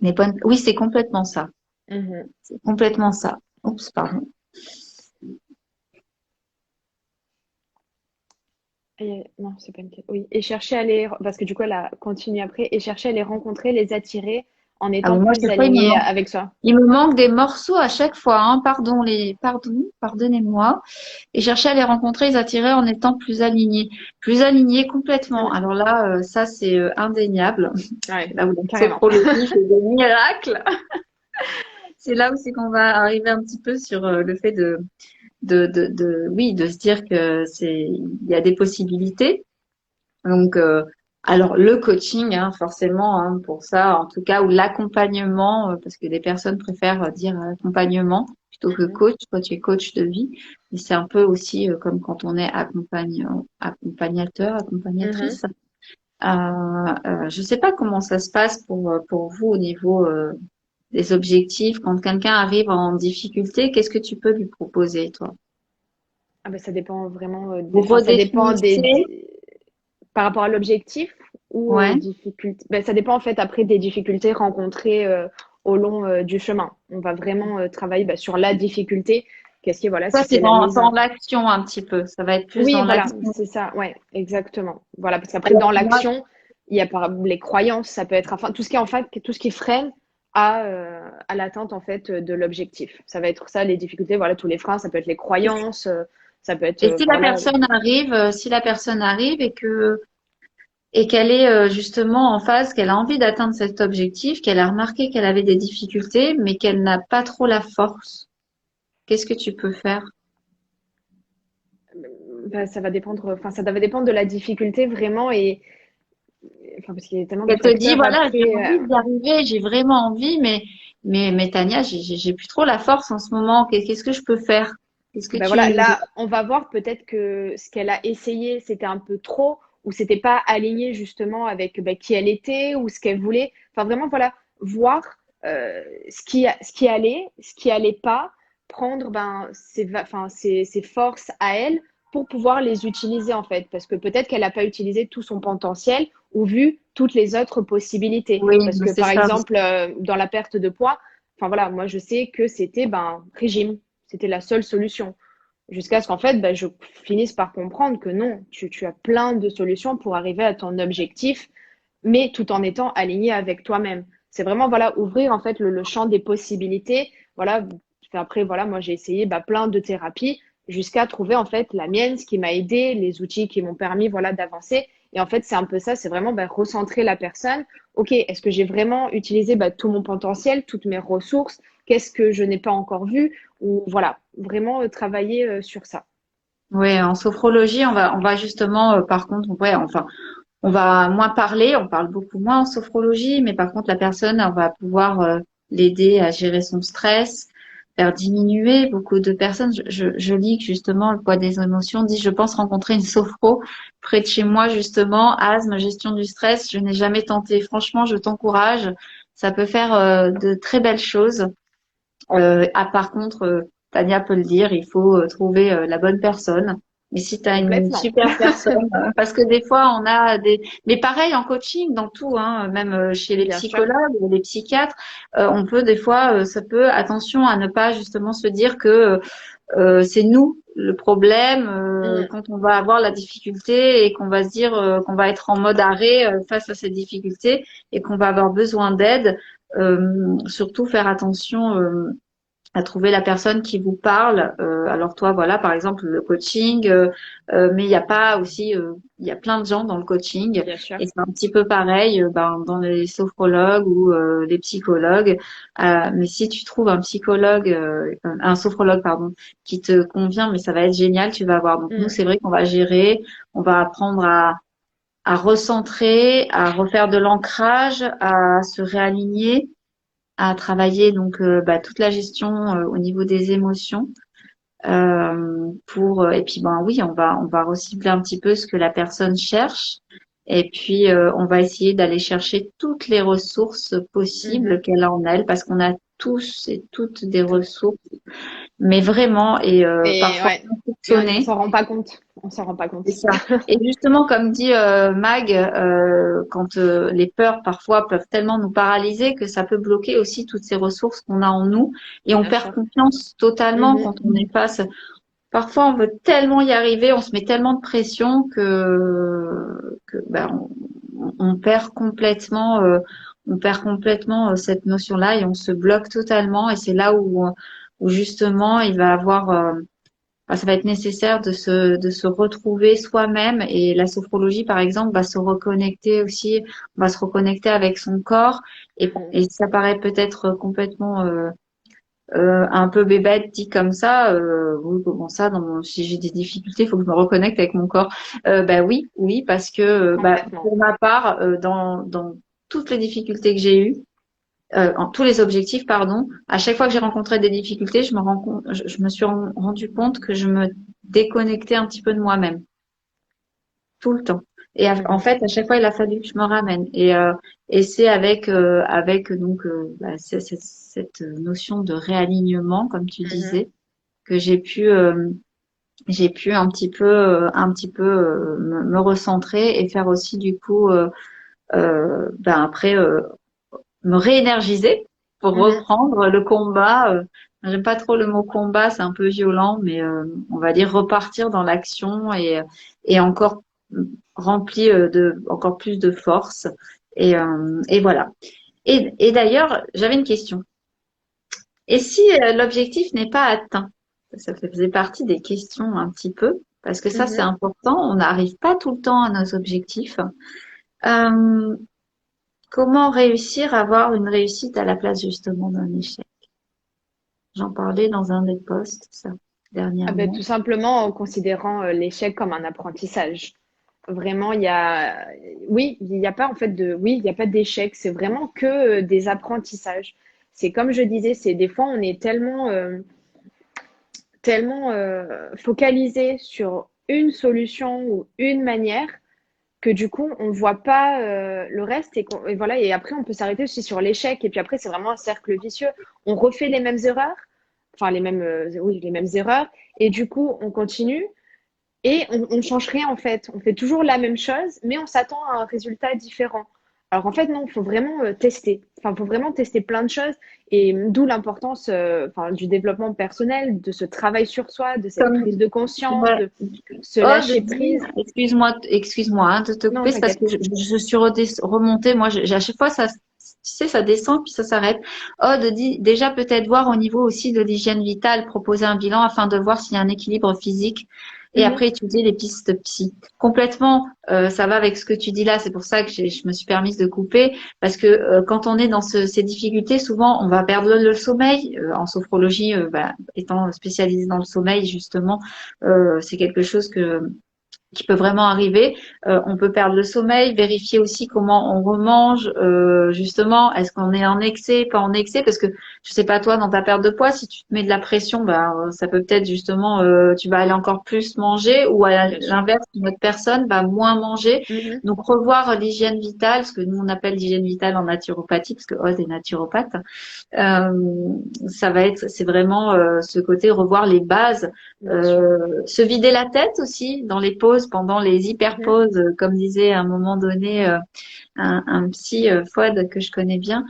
S2: les bonnes. Oui, c'est complètement ça.
S1: Mhm.
S2: C'est complètement ça. Oups, pardon.
S1: Non, c'est pas une question. Oui, et chercher à les, parce que du coup, elle a continué après, et chercher à les rencontrer, les attirer en
S2: Ah
S1: étant
S2: bon, moi, je
S1: plus
S2: sais pas,
S1: aligné avec soi.
S2: il me manque des morceaux à chaque fois, hein. Pardonnez-moi. Et chercher à les rencontrer, les attirer en étant plus alignés complètement.
S1: Mm.
S2: Alors là, ça, c'est indéniable. C'est
S1: Ouais,
S2: là où la
S1: carrément.
S2: sophrologie fait des miracles. C'est là où c'est qu'on va arriver un petit peu sur le fait oui, de se dire que il y a des possibilités. Donc, alors le coaching, hein, forcément, hein, pour ça, en tout cas, ou l'accompagnement, parce que des personnes préfèrent dire accompagnement plutôt que
S1: Mhm.
S2: coach. Toi, tu es coach de vie, mais c'est un peu aussi comme quand on est accompagnateur,
S1: Mhm.
S2: accompagnatrice. Je sais pas comment ça se passe pour vous au niveau des objectifs. Quand quelqu'un arrive en difficulté, qu'est-ce que tu peux lui proposer, toi?
S1: Ah ben, ça dépend vraiment,
S2: Vous
S1: enfin, ça dépend
S2: redéfinissez,
S1: par rapport à l'objectif ou aux
S2: ouais.
S1: difficultés. Ben, ça dépend en fait après des difficultés rencontrées au long du chemin. On va vraiment travailler sur la difficulté. Qu'est-ce qui, voilà,
S2: Ça,
S1: si c'est la mise
S2: dans
S1: en...
S2: l'action un petit peu. Ça va être plus
S1: Oui,
S2: dans
S1: voilà,
S2: l'action.
S1: c'est ça, ouais, exactement. Voilà, parce qu'après,
S2: Alors,
S1: dans
S2: moi,
S1: l'action, il y a les croyances, ça peut être, enfin, tout ce qui est en fait, tout ce qui freine à l'atteinte en fait de l'objectif. Ça va être ça, les difficultés, voilà, tous les freins, ça peut être les croyances, ça peut être,
S2: et si
S1: enfin,
S2: la
S1: voilà,
S2: personne arrive, et qu'elle est justement en phase, qu'elle a envie d'atteindre cet objectif, qu'elle a remarqué qu'elle avait des difficultés, mais qu'elle n'a pas trop la force, qu'est-ce que tu peux faire?
S1: ça va dépendre, enfin, ça va dépendre de la difficulté vraiment enfin, parce qu'il y a tellement de
S2: Elle te dit,
S1: facteurs
S2: voilà, j'ai
S1: après.
S2: envie d'y arriver, j'ai vraiment envie, mais Tania, j'ai plus trop la force en ce moment. Qu'est-ce que je peux faire? Qu'est-ce que
S1: Ben voilà,
S2: tu...
S1: là, on va voir peut-être que ce qu'elle a essayé, c'était un peu trop, ou c'était pas aligné justement avec qui elle était, ou ce qu'elle voulait. Enfin, vraiment, voilà, voir ce qui allait, ce qui allait pas, prendre enfin, ses forces à elle pour pouvoir les utiliser en fait. Parce que peut-être qu'elle n'a pas utilisé tout son potentiel ou vu toutes les autres possibilités.
S2: Oui,
S1: Parce
S2: mais
S1: que
S2: c'est
S1: par
S2: ça.
S1: exemple, dans la perte de poids, enfin voilà, moi je sais que c'était régime, c'était la seule solution. Jusqu'à ce qu'en fait, je finisse par comprendre que non, tu as plein de solutions pour arriver à ton objectif, mais tout en étant aligné avec toi-même. C'est vraiment, voilà, ouvrir en fait le champ des possibilités. Voilà, après, voilà, moi j'ai essayé plein de thérapies jusqu'à trouver en fait la mienne, ce qui m'a aidé, les outils qui m'ont permis, voilà, d'avancer. Et en fait, c'est un peu ça, c'est vraiment recentrer la personne. Ok, est-ce que j'ai vraiment utilisé tout mon potentiel, toutes mes ressources? Qu'est-ce que je n'ai pas encore vu? Ou voilà, vraiment travailler sur ça.
S2: Oui, en sophrologie, on va justement, par contre, ouais, enfin, on va moins parler, on parle beaucoup moins en sophrologie, mais par contre, la personne, on va pouvoir l'aider à gérer son stress, faire diminuer. Beaucoup de personnes, je lis que justement le poids des émotions dit, je pense rencontrer une sophro près de chez moi, justement, asthme, gestion du stress, je n'ai jamais tenté. Franchement, je t'encourage. Ça peut faire de très belles choses. Par contre, Tania peut le dire, il faut trouver la bonne personne. Mais si tu as une
S1: Complètement.
S2: super personne, parce que des fois on a des, mais pareil en coaching, dans tout, hein, même chez les
S1: Bien sûr.
S2: psychologues, les psychiatres, on peut des fois, ça peut, attention à ne pas justement se dire que c'est nous le problème
S1: Mm.
S2: quand on va avoir la difficulté et qu'on va se dire qu'on va être en mode arrêt face à cette difficulté et qu'on va avoir besoin d'aide. Surtout faire attention à trouver la personne qui vous parle. Alors toi, voilà, par exemple, le coaching, mais il n'y a pas aussi, il y a plein de gens dans le coaching
S1: Bien sûr.
S2: et c'est un petit peu pareil dans les sophrologues ou les psychologues. Mais si tu trouves un psychologue, un sophrologue, pardon, qui te convient, mais ça va être génial, tu vas voir. Donc nous,
S1: Mm.
S2: c'est vrai qu'on va gérer, on va apprendre à recentrer, à refaire de l'ancrage, à se réaligner à travailler donc toute la gestion au niveau des émotions pour et puis ben oui on va recibler un petit peu ce que la personne cherche et puis on va essayer d'aller chercher toutes les ressources
S1: Mhm.
S2: possibles qu'elle a en elle parce qu'on a tous et toutes des ressources mais vraiment et
S1: Et
S2: parfois
S1: ouais, et on
S2: soupçonnées.
S1: s'en rend pas compte. On s'en rend pas
S2: C'est
S1: compte.
S2: ça. Et justement, comme dit Mag, quand les peurs parfois peuvent tellement nous paralyser que ça peut bloquer aussi toutes ces ressources qu'on a en nous et on
S1: Bien
S2: perd
S1: sûr.
S2: confiance totalement
S1: Mhm.
S2: quand on est face. Parfois, on veut tellement y arriver, on se met tellement de pression que on perd complètement. on perd complètement cette notion-là et on se bloque totalement. Et c'est là où justement il va avoir, ça va être nécessaire de se retrouver soi-même. Et la sophrologie, par exemple, va se reconnecter aussi, on va se reconnecter avec son corps.
S1: Mhm.
S2: Et ça paraît peut-être complètement un peu bébête dit comme ça. Oui, comment ça, si j'ai des difficultés, il faut que je me reconnecte avec mon corps. Bah oui, oui, parce que
S1: Complètement.
S2: pour ma part, dans toutes les difficultés que j'ai eues, en tous les objectifs, pardon, à chaque fois que j'ai rencontré des difficultés, je me suis rendu compte que je me déconnectais un petit peu de moi-même tout le temps. Et en
S1: Mhm.
S2: fait, à chaque fois, il a fallu que je me ramène. Et c'est avec donc cette notion de réalignement, comme tu
S1: Mhm.
S2: disais, que j'ai pu un petit peu me recentrer et faire aussi du coup après me réénergiser pour
S1: Mhm.
S2: reprendre le combat. J'aime pas trop le mot combat, c'est un peu violent, mais on va dire repartir dans l'action et encore rempli de encore plus de force. Et voilà. Et d'ailleurs, j'avais une question. Et si l'objectif n'est pas atteint? Ça faisait partie des questions un petit peu, parce que ça, c'est
S1: Mhm.
S2: important. On n'arrive pas tout le temps à nos objectifs. Euh, Comment réussir à avoir une réussite à la place justement d'un échec? J'en parlais dans un des posts, ça,
S1: Ah ben,
S2: dernièrement.
S1: tout simplement en considérant l'échec comme un apprentissage. Vraiment, il y a, oui, il n'y a pas en fait de, oui, il n'y a pas d'échec. C'est vraiment que des apprentissages. C'est comme je disais, c'est des fois on est tellement focalisé sur une solution ou une manière que du coup on voit pas le reste et voilà et après on peut s'arrêter aussi sur l'échec et puis après c'est vraiment un cercle vicieux. On refait les mêmes erreurs, enfin les mêmes oui les mêmes erreurs et du coup on continue et on change rien en fait. On fait toujours la même chose, mais on s'attend à un résultat différent. Alors en fait, non, il faut vraiment tester. Enfin, il faut vraiment tester plein de choses. Et d'où l'importance enfin, du développement personnel, de ce travail sur soi, de cette
S2: Comme,
S1: prise de conscience,
S2: ouais.
S1: de se
S2: Oh, de
S1: lâcher
S2: dire,
S1: prise.
S2: excuse-moi hein, de te
S1: Non,
S2: couper, c'est parce
S1: t'inquiète.
S2: que je suis remontée. Moi, à chaque fois, ça, tu sais, ça descend puis ça s'arrête. Oh, déjà peut-être voir au niveau aussi de l'hygiène vitale, proposer un bilan afin de voir s'il y a un équilibre physique et
S1: Mhm.
S2: après étudier les pistes psy. Complètement, ça va avec ce que tu dis là. C'est pour ça que je me suis permise de couper parce que quand on est dans ces difficultés, souvent on va perdre le sommeil. En sophrologie, étant spécialisée dans le sommeil, justement c'est quelque chose qui peut vraiment arriver. On peut perdre le sommeil, vérifier aussi comment on remange, justement, est-ce qu'on est en excès, pas en excès, parce que je sais pas toi, dans ta perte de poids, si tu te mets de la pression, ça peut peut-être justement, tu vas aller encore plus manger, ou à
S1: Bien sûr.
S2: l'inverse, une autre personne va moins manger.
S1: Mhm.
S2: Donc revoir l'hygiène vitale, ce que nous on appelle l'hygiène vitale en naturopathie, parce que Oz est naturopathe. C'est vraiment ce côté revoir les bases,
S1: Bien sûr.
S2: se vider la tête aussi dans les pauses, pendant les hyper
S1: Mhm.
S2: pauses, comme disait à un moment donné un psy Fouad que je connais bien.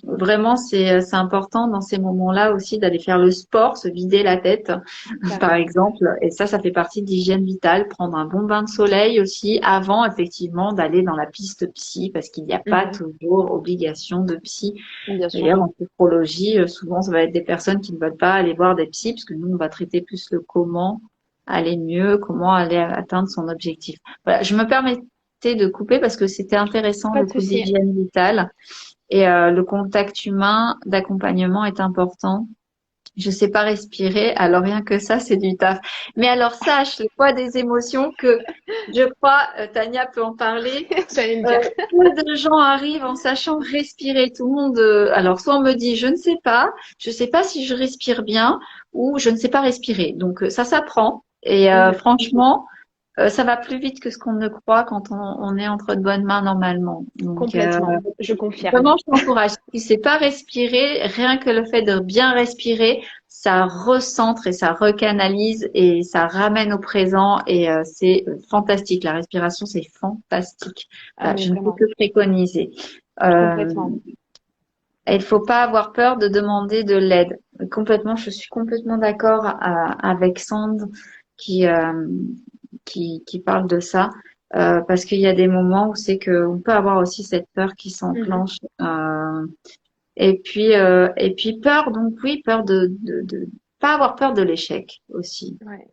S2: Vraiment, c'est important dans ces moments-là aussi d'aller faire le sport, se vider la tête, par
S1: Carrément.
S2: exemple. Et ça fait partie de l'hygiène vitale. Prendre un bon bain de soleil aussi avant, effectivement, d'aller dans la piste psy, parce qu'il n'y a pas
S1: Mhm.
S2: toujours obligation de psy.
S1: Bien sûr.
S2: D'ailleurs, en sophrologie, souvent, ça va être des personnes qui ne veulent pas aller voir des psys, parce que nous, on va traiter plus le comment aller mieux, comment aller atteindre son objectif. Voilà, je me permettais de couper parce que c'était intéressant
S1: Pas
S2: le
S1: de
S2: coup
S1: souci.
S2: d'hygiène vitale et le contact humain d'accompagnement est important. Je sais pas respirer, alors rien que ça, c'est du taf. Mais alors sache le poids des émotions que je crois, Tania peut en parler.
S1: J'allais le
S2: Euh,
S1: dire.
S2: Peu de gens arrivent en sachant respirer. Tout le monde, alors soit on me dit je ne sais pas si je respire bien, ou je ne sais pas respirer. Donc ça s'apprend. Et
S1: Mhm.
S2: franchement, ça va plus vite que ce qu'on ne croit quand on est entre de bonnes mains normalement. Donc
S1: Complètement. Je confirme.
S2: vraiment, je t'encourage. Si tu sais pas respirer, rien que le fait de bien respirer, ça recentre et ça recanalise et ça ramène au présent et c'est fantastique. La respiration, c'est fantastique.
S1: Ah, mais
S2: Je ne peux
S1: vraiment.
S2: que préconiser. Euh,
S1: Complètement.
S2: et il faut pas avoir peur de demander de l'aide. Complètement, je suis complètement d'accord avec Sand qui, euh, qui parle de ça. parce qu'il y a des moments où c'est que on peut avoir aussi cette peur qui
S1: Mhm.
S2: s'enclenche. Et puis peur, donc oui, peur de pas avoir peur de l'échec aussi.
S1: Ouais.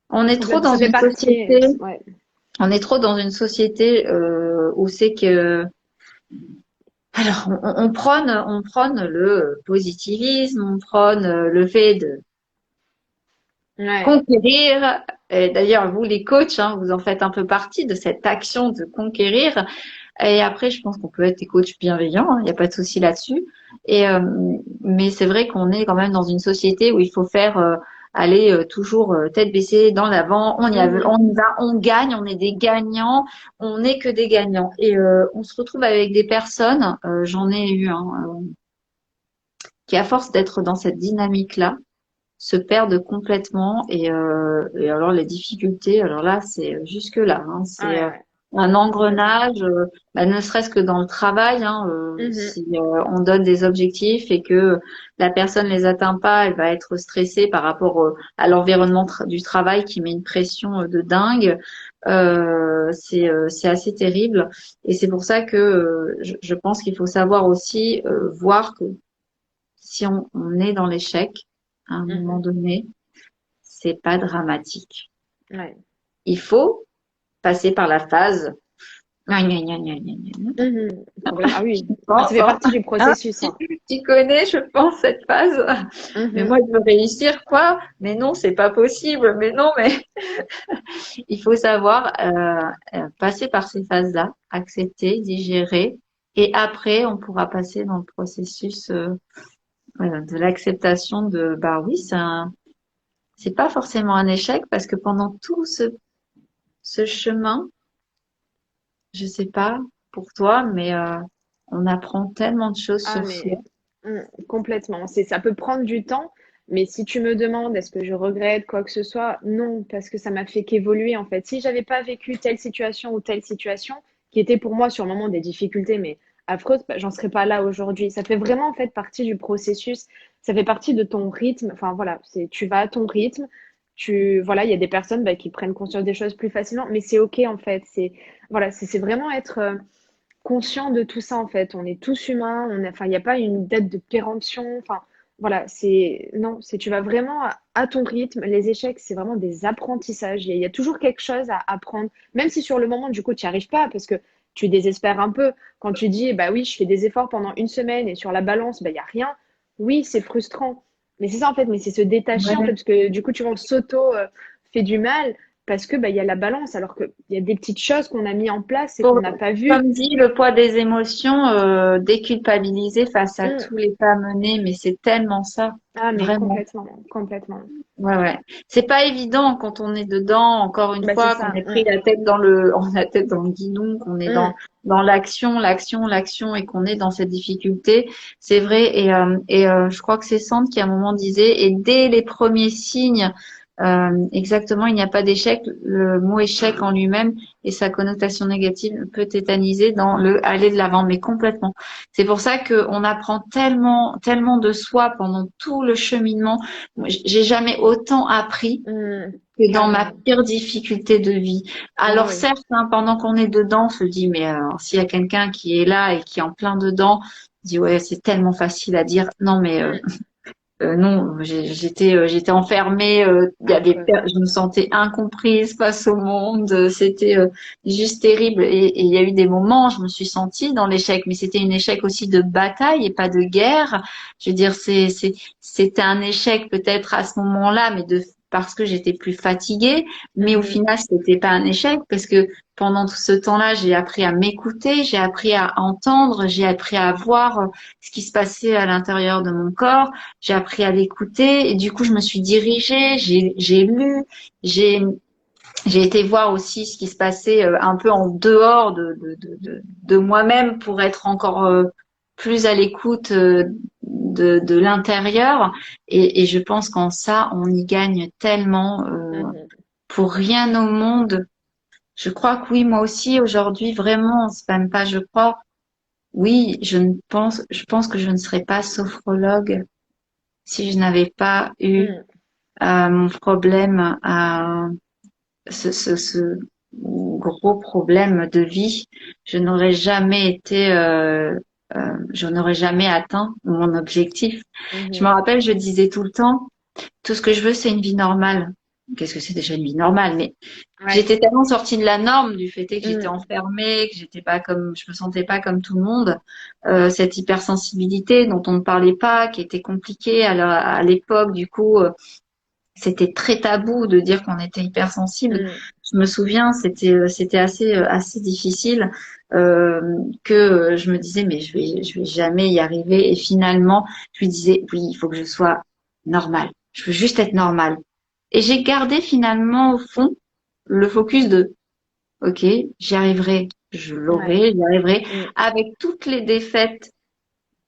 S2: On est trop dans
S1: Ça fait
S2: une
S1: partie.
S2: société,
S1: Ouais.
S2: on est trop dans une société où c'est que alors on prône le positivisme, on prône le fait de
S1: Ouais.
S2: conquérir. Et d'ailleurs, vous les coachs, hein, vous en faites un peu partie de cette action de conquérir. Et après, je pense qu'on peut être des coachs bienveillants, il n'y a pas de souci là-dessus. Et mais c'est vrai qu'on est quand même dans une société où il faut faire aller toujours tête baissée dans l'avant.
S1: Mhm.
S2: On y va, on gagne, on est des gagnants, on n'est que des gagnants. Et on se retrouve avec des personnes, j'en ai eu un, qui à force d'être dans cette dynamique-là, se perdent complètement. Et alors les difficultés, alors là, c'est jusque là, hein, c'est
S1: Ouais, ouais.
S2: un
S1: Complètement.
S2: engrenage, bah, ne serait-ce que dans le travail, hein,
S1: Mhm.
S2: si on donne des objectifs et que la personne les atteint pas, elle va être stressée par rapport à l'environnement du travail qui met une pression de dingue. C'est assez terrible et c'est pour ça que je pense qu'il faut savoir aussi voir que si on est dans l'échec à un moment
S1: Mhm.
S2: donné, c'est pas dramatique.
S1: Ouais.
S2: Il faut passer par la phase gna gna gna gna gna gna gna.
S1: Mhm. Complètement. Ah oui. Ah, ça fait
S2: Bon,
S1: partie du
S2: hein,
S1: processus,
S2: tu,
S1: hein.
S2: tu connais, je pense, cette phase. Mais
S1: Mhm.
S2: moi, je veux réussir, quoi. Mais non, c'est pas possible. Mais non, mais il faut savoir passer par ces phases-là, accepter, digérer, et après, on pourra passer dans le processus voilà, de l'acceptation de, bah oui, c'est pas forcément un échec parce que pendant tout ce chemin, je sais pas pour toi, mais on apprend tellement de choses
S1: Ah,
S2: sur soi.
S1: mais complètement. Ça peut prendre du temps, mais si tu me demandes est-ce que je regrette quoi que ce soit, non, parce que ça m'a fait qu'évoluer en fait. Si j'avais pas vécu telle situation ou telle situation, qui était pour moi sur le moment des difficultés, mais affreuses, bah, j'en serais pas là aujourd'hui. Ça fait vraiment en fait partie du processus, ça fait partie de ton rythme. Enfin voilà, tu vas à ton rythme. Voilà, il y a des personnes bah, qui prennent conscience des choses plus facilement, mais c'est ok en fait. Voilà, c'est vraiment être conscient de tout ça en fait. On est tous humains, enfin, il n'y a pas une date de péremption. Enfin, voilà, non, tu vas vraiment à ton rythme. Les échecs, c'est vraiment des apprentissages. Il y a toujours quelque chose à apprendre, même si sur le moment, du coup, tu n'y arrives pas parce que tu désespères un peu. Quand tu dis, bah oui, je fais des efforts pendant une semaine et sur la balance, bah, il n'y a rien. Oui, c'est frustrant. Mais c'est ça en fait, mais c'est se détacher en fait,
S2: Ouais.
S1: parce que du coup, tu vois, on fait du mal parce que bah, il y a la balance, alors qu'il y a des petites choses qu'on a mis en place et qu'on
S2: Pour,
S1: n'a pas vues.
S2: comme dit, le poids des émotions, déculpabiliser face à tous les pas menés, mais c'est tellement ça,
S1: Ah, mais
S2: vraiment.
S1: complètement, complètement.
S2: Ouais, ouais. C'est pas évident quand on est dedans, encore une
S1: Bah, c'est
S2: fois, qu'on
S1: ça.
S2: est pris la tête dans le, on a la tête dans le guidon, qu'on est
S1: Mm.
S2: dans l'action et qu'on est dans cette difficulté. C'est vrai. Et je crois que c'est Sand qui à un moment disait, et dès les premiers signes, exactement, il n'y a pas d'échec. Le mot échec en lui-même et sa connotation négative peut tétaniser dans le aller de l'avant, mais complètement. C'est pour ça qu'on apprend tellement, tellement de soi pendant tout le cheminement. Moi, j'ai jamais autant appris
S1: Mm.
S2: que dans ma
S1: Carrément.
S2: pire difficulté de vie.
S1: Ah
S2: Alors
S1: oui.
S2: certes, hein, pendant qu'on est dedans, on se dit, mais s'il y a quelqu'un qui est là et qui est en plein dedans, on dit ouais, c'est tellement facile à dire. Non, mais
S1: Mm.
S2: non, j'étais enfermée.
S1: Affreux.
S2: Je me sentais incomprise face au monde. C'était juste terrible. Et il y a eu des moments, où je me suis sentie dans l'échec, mais c'était un échec aussi de bataille et pas de guerre. Je veux dire, c'était un échec peut-être à ce moment-là, mais parce que j'étais plus fatiguée. Mais au
S1: Mhm.
S2: final, c'était pas un échec parce que pendant tout ce temps-là, j'ai appris à m'écouter, j'ai appris à entendre, j'ai appris à voir ce qui se passait à l'intérieur de mon corps. J'ai appris à l'écouter et du coup, je me suis dirigée, j'ai lu, j'ai, j'ai été voir aussi ce qui se passait un peu en dehors de moi-même pour être encore plus à l'écoute de l'intérieur. Et je pense qu'en ça, on y gagne tellement
S1: Mhm.
S2: pour rien au monde. Je crois que oui, moi aussi, aujourd'hui, vraiment, c'est même pas, je crois, oui, je pense que je ne serais pas sophrologue si je n'avais pas eu
S1: Mm.
S2: mon problème à ce gros problème de vie, je n'aurais jamais atteint mon objectif. Je me
S1: Mhm.
S2: rappelle, je disais tout le temps, tout ce que je veux, c'est une vie normale. Qu'est-ce que c'est déjà une vie normale? Mais
S1: Ouais.
S2: j'étais tellement sortie de la norme du fait que j'étais
S1: Mm.
S2: enfermée, que je me sentais pas comme tout le monde. Cette hypersensibilité dont on ne parlait pas, qui était compliquée à l'époque, du coup, c'était très tabou de dire qu'on était hypersensible.
S1: Mm.
S2: Je me souviens, c'était assez difficile que je me disais mais je vais jamais y arriver. Et finalement, je me disais oui, il faut que je sois normale. Je veux juste être normale. Et j'ai gardé finalement au fond le focus de ok, j'y arriverai, je
S1: Ouais.
S2: l'aurai, j'y arriverai
S1: Mm.
S2: avec toutes les défaites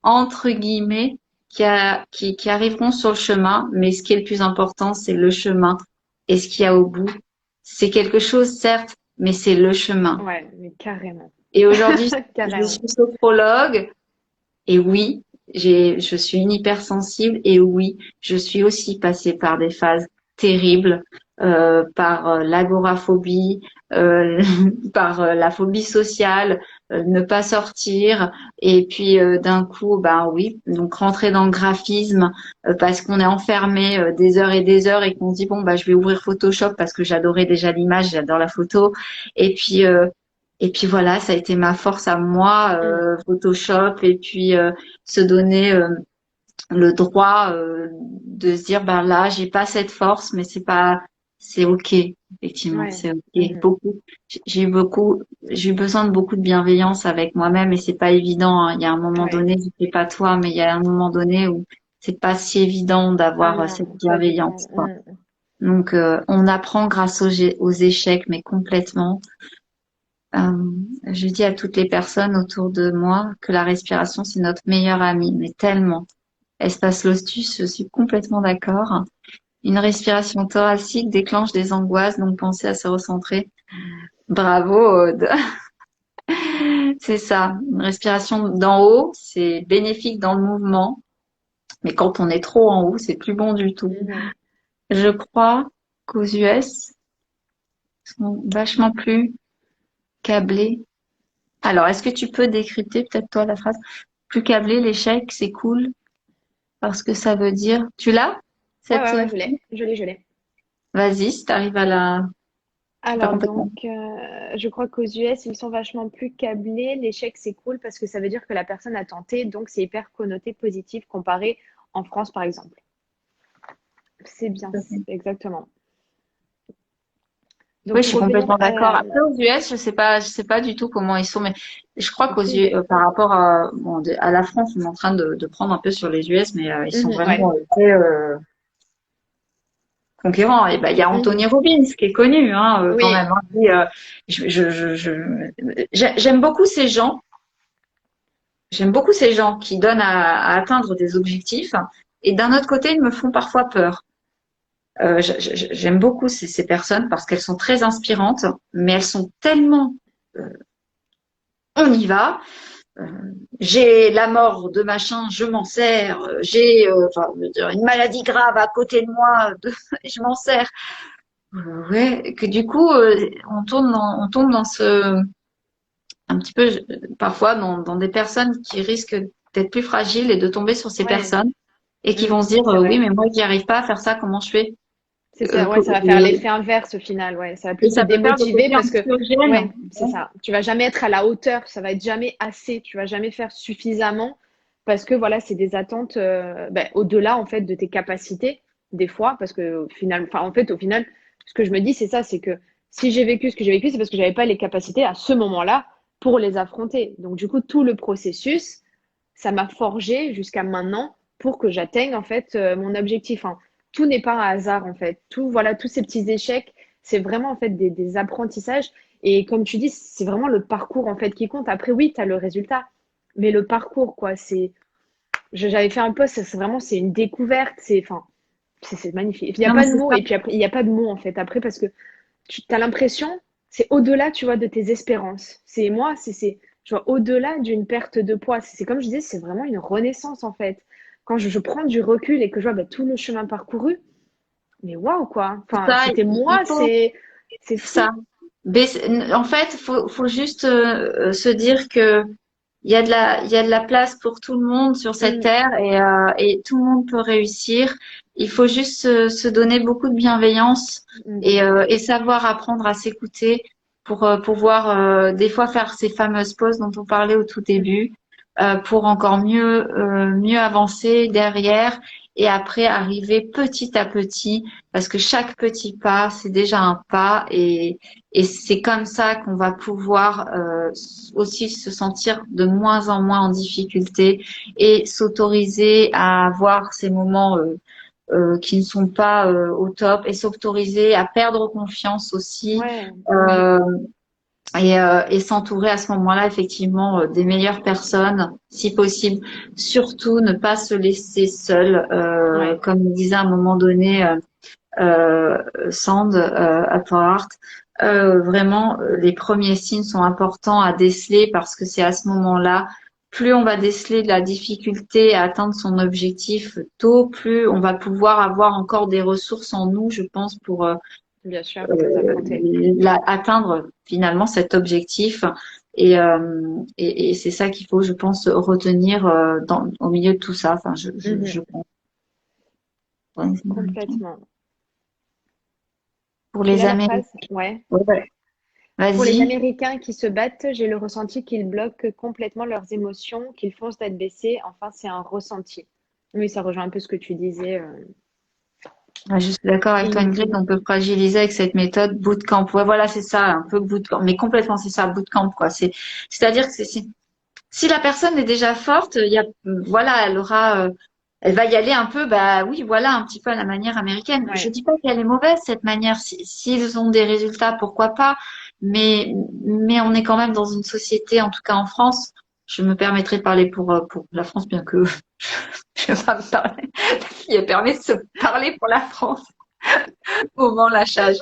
S2: entre guillemets, qui arriveront sur le chemin. Mais ce qui est le plus important, c'est le chemin. Et ce qu'il y a au bout, c'est quelque chose, certes, mais c'est le chemin.
S1: Ouais, mais carrément.
S2: Et aujourd'hui, je
S1: Carrément.
S2: suis sophrologue. Et oui, je suis une hypersensible. Et oui, je suis aussi passée par des phases terribles, par l'agoraphobie, euh, par la phobie sociale, ne pas sortir. Et puis d'un coup, ben oui, donc rentrer dans le graphisme parce qu'on est enfermé des heures et des heures et qu'on se dit bon bah je vais ouvrir Photoshop parce que j'adorais déjà l'image, j'adore la photo. Et puis voilà, ça a été ma force à moi,
S1: Mm.
S2: Photoshop, et puis se donner le droit de se dire, ben là, j'ai pas cette force, mais c'est ok, effectivement,
S1: Ouais.
S2: c'est ok.
S1: Mhm.
S2: J'ai eu besoin de beaucoup de bienveillance avec moi-même et c'est pas évident, hein. Il y a un moment
S1: Ouais.
S2: donné, je sais pas toi, mais il y a un moment donné où c'est pas si évident
S1: Ah
S2: d'avoir cette
S1: non, pas du tout.
S2: bienveillance, quoi.
S1: Mm.
S2: Donc, on apprend grâce aux échecs, mais complètement. Je dis à toutes les personnes autour de moi que la respiration, c'est notre meilleure amie, mais tellement. Espace Lostus, je suis complètement d'accord. Une respiration thoracique déclenche des angoisses, donc pensez à se recentrer. Bravo, Aude. C'est ça. Une respiration d'en haut, c'est bénéfique dans le mouvement, mais quand on est trop en haut, c'est plus bon du tout.
S1: Mhm.
S2: Je crois qu'aux US, ils sont vachement plus câblés. Alors, est-ce que tu peux décrypter peut-être toi la phrase? Plus câblé, l'échec, c'est cool parce que ça veut dire. Tu l'as?
S1: Ouais,
S2: Cette
S1: ouais, ouais, je l'ai. Je l'ai, je l'ai.
S2: Vas-y, si t'arrives à la. J'ai pas
S1: Alors
S2: complètement.
S1: donc, je crois qu'aux US, ils sont vachement plus câblés. L'échec, c'est cool parce que ça veut dire que la personne a tenté, donc c'est hyper connoté positif comparé en France, par exemple. C'est bien, exactement.
S2: Oui,
S1: Donc
S2: je
S1: pour
S2: suis
S1: revenir
S2: complètement
S1: à
S2: d'accord.
S1: la...
S2: Après, aux US, je sais pas du tout comment ils sont, mais je crois qu'aux
S1: Ok.
S2: US, par rapport à, bon, à la France, on est en train de prendre un peu sur les US, mais ils sont
S1: Mhm, ouais.
S2: vraiment très conquérants. Et ben, il y a
S1: Mhm.
S2: Anthony Robbins qui est connu, hein, quand
S1: Oui.
S2: même, hein. J'aime beaucoup ces gens. J'aime beaucoup ces gens qui donnent à atteindre des objectifs. Et d'un autre côté, ils me font parfois peur. J'aime beaucoup ces personnes parce qu'elles sont très inspirantes, mais elles sont tellement euh, on y va. Euh, j'ai la mort de machin, je m'en sers. J'ai enfin, je veux dire, une maladie grave à côté de moi, je m'en sers. Ouais, que du coup, on tombe dans ce, un petit peu, parfois, dans des personnes qui risquent d'être plus fragiles et de tomber sur ces
S1: Ouais.
S2: personnes et qui vont se
S1: Mhm,
S2: dire,
S1: c'est
S2: oui,
S1: vrai.
S2: mais moi, j'y arrive pas à faire ça, comment je fais?
S1: C'est ça, ouais, ça va faire l'effet inverse au final, ouais. Ça va
S2: Et
S1: plus te
S2: ça peut faire le
S1: démotiver
S2: côté
S1: parce que,
S2: anxiogène.
S1: ouais, c'est ça. Tu vas jamais être à la hauteur, ça va être jamais assez, tu vas jamais faire suffisamment parce que voilà, c'est des attentes ben, au-delà en fait de tes capacités des fois parce que au final, enfin en fait au final, ce que je me dis c'est ça, c'est que si j'ai vécu ce que j'ai vécu, c'est parce que j'avais pas les capacités à ce moment-là pour les affronter. Donc du coup, tout le processus, ça m'a forgé jusqu'à maintenant pour que j'atteigne en fait mon objectif. Hein. Tout n'est pas un hasard en fait. Tout, voilà, tous ces petits échecs, c'est vraiment en fait des apprentissages. Et comme tu dis, c'est vraiment le parcours en fait qui compte. Après, oui, tu as le résultat, mais le parcours, quoi, c'est. J'avais fait un post, c'est vraiment, c'est une découverte, c'est, enfin, c'est magnifique. Il n'y a
S2: Non, mais
S1: pas de
S2: c'est
S1: mots,
S2: ça.
S1: et puis après, il n'y a pas de mots en fait. Après, parce que tu as l'impression, c'est au-delà, tu vois, de tes espérances. C'est moi, je vois, au-delà d'une perte de poids. C'est comme je disais, c'est vraiment une renaissance, en fait. Quand je prends du recul et que je vois bah, tout le chemin parcouru, mais waouh, quoi.
S2: C'est
S1: Enfin,
S2: ça,
S1: c'était
S2: il
S1: moi,
S2: faut
S1: c'est
S2: ça.
S1: fou.
S2: En fait, faut juste se dire que il y a de la place pour tout le monde sur cette
S1: Mm,
S2: terre et tout le monde peut réussir. Il faut juste se donner beaucoup de bienveillance
S1: mhm.
S2: et savoir apprendre à s'écouter pour pouvoir des fois faire ces fameuses pauses dont on parlait au tout début, pour encore mieux avancer derrière et après arriver petit à petit, parce que chaque petit pas, c'est déjà un pas et c'est comme ça qu'on va pouvoir aussi se sentir de moins en moins en difficulté et s'autoriser à avoir ces moments qui ne sont pas au top et s'autoriser à perdre confiance aussi
S1: Ouais.
S2: euh, et s'entourer à ce moment-là effectivement des meilleures personnes si possible. Surtout ne pas se laisser seul,
S1: Ouais.
S2: comme disait à un moment donné Sand Apart. Vraiment, les premiers signes sont importants à déceler parce que c'est à ce moment-là, plus on va déceler de la difficulté à atteindre son objectif tôt, plus on va pouvoir avoir encore des ressources en nous, je pense, pour
S1: Bien sûr, vous affrontez.
S2: atteindre finalement cet objectif. Et c'est ça qu'il faut, je pense, retenir au milieu de tout ça. Enfin,
S1: Mhm.
S2: je pense. Ouais.
S1: Complètement.
S2: Pour
S1: Puis
S2: les
S1: là, la
S2: Américains.
S1: phrase, ouais.
S2: Ouais, ouais.
S1: Pour les
S2: Vas-y.
S1: Américains qui se battent, j'ai le ressenti qu'ils bloquent complètement leurs émotions, qu'ils foncent tête baissée. Enfin, c'est un ressenti. Oui, ça rejoint un peu ce que tu disais.
S2: Ouais, je suis d'accord avec toi,
S1: Et-
S2: Ingrid. On peut fragiliser avec cette méthode bootcamp. Ouais, voilà, c'est ça, un peu bootcamp. Mais complètement, c'est ça, bootcamp, quoi. C'est-à-dire que si la personne est déjà forte, voilà, elle va y aller un peu, bah oui, voilà, un petit peu à la manière américaine. Je
S1: ouais,
S2: dis pas qu'elle est mauvaise, cette manière. S'ils ont des résultats, pourquoi pas. Mais on est quand même dans une société, en tout cas en France. Je me permettrai de parler pour la France, bien que je vais pas me parler. La fille, elle permet de se parler pour la France. Moment lâchage.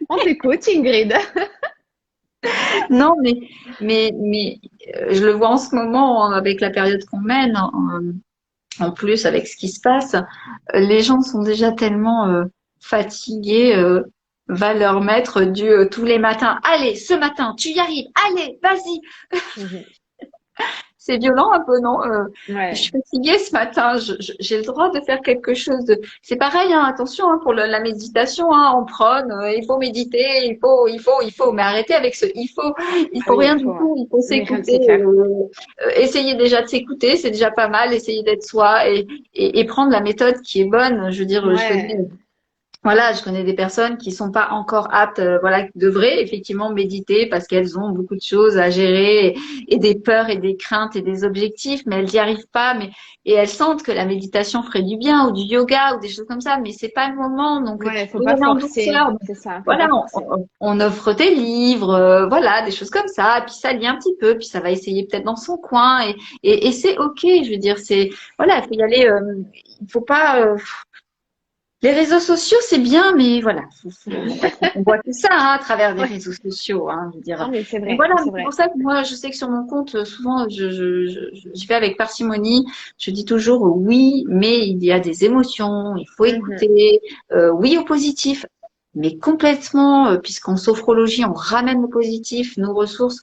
S1: on t'écoute, Ingrid.
S2: Non, mais je le vois en ce moment avec la période qu'on mène, en plus avec ce qui se passe. Les gens sont déjà tellement fatigués. Va leur mettre du tous les matins. Allez, ce matin, tu y arrives. Allez, vas-y.
S1: Mhm.
S2: C'est violent un peu, non? Je
S1: Ouais,
S2: suis fatiguée ce matin. J'ai le droit de faire quelque chose de. C'est pareil, hein, attention hein, pour la méditation. Hein, on prône, il faut méditer, il faut. Mais arrêtez avec ce il faut
S1: oui, il
S2: rien du
S1: faut.
S2: tout. Il faut
S1: Mais rien de
S2: s'écouter.
S1: s'y faire.
S2: Essayer déjà de s'écouter, c'est déjà pas mal. Essayer d'être soi et prendre la méthode qui est bonne. Je veux dire, je connais
S1: Ouais,
S2: voilà, je connais des personnes qui sont pas encore aptes, voilà, qui devraient effectivement méditer parce qu'elles ont beaucoup de choses à gérer et des peurs et des craintes et des objectifs, mais elles n'y arrivent pas. Et elles sentent que la méditation ferait du bien ou du yoga ou des choses comme ça, mais c'est pas le moment. Donc,
S1: ouais, faut
S2: faut y
S1: pas
S2: aller en
S1: forcer.
S2: douceur. Donc,
S1: C'est ça, faut
S2: voilà,
S1: pas forcer.
S2: on offre des livres, voilà, des choses comme ça. Puis ça lit un petit peu, puis ça va essayer peut-être dans son coin et c'est ok. Je veux dire, c'est voilà, il faut y aller. Il faut pas. Les réseaux sociaux, c'est bien, mais voilà, on voit tout ça hein, à travers les
S1: Ouais.
S2: réseaux sociaux, hein, je veux dire.
S1: Non, mais c'est
S2: Mais
S1: vrai,
S2: voilà,
S1: c'est
S2: c'est pour
S1: vrai.
S2: ça que moi, je sais que sur mon compte, souvent, j'y vais avec parcimonie. Je dis toujours oui, mais il y a des émotions, il faut
S1: Mhm.
S2: écouter, oui au positif, mais complètement, puisqu'en sophrologie, on ramène le positif, nos ressources.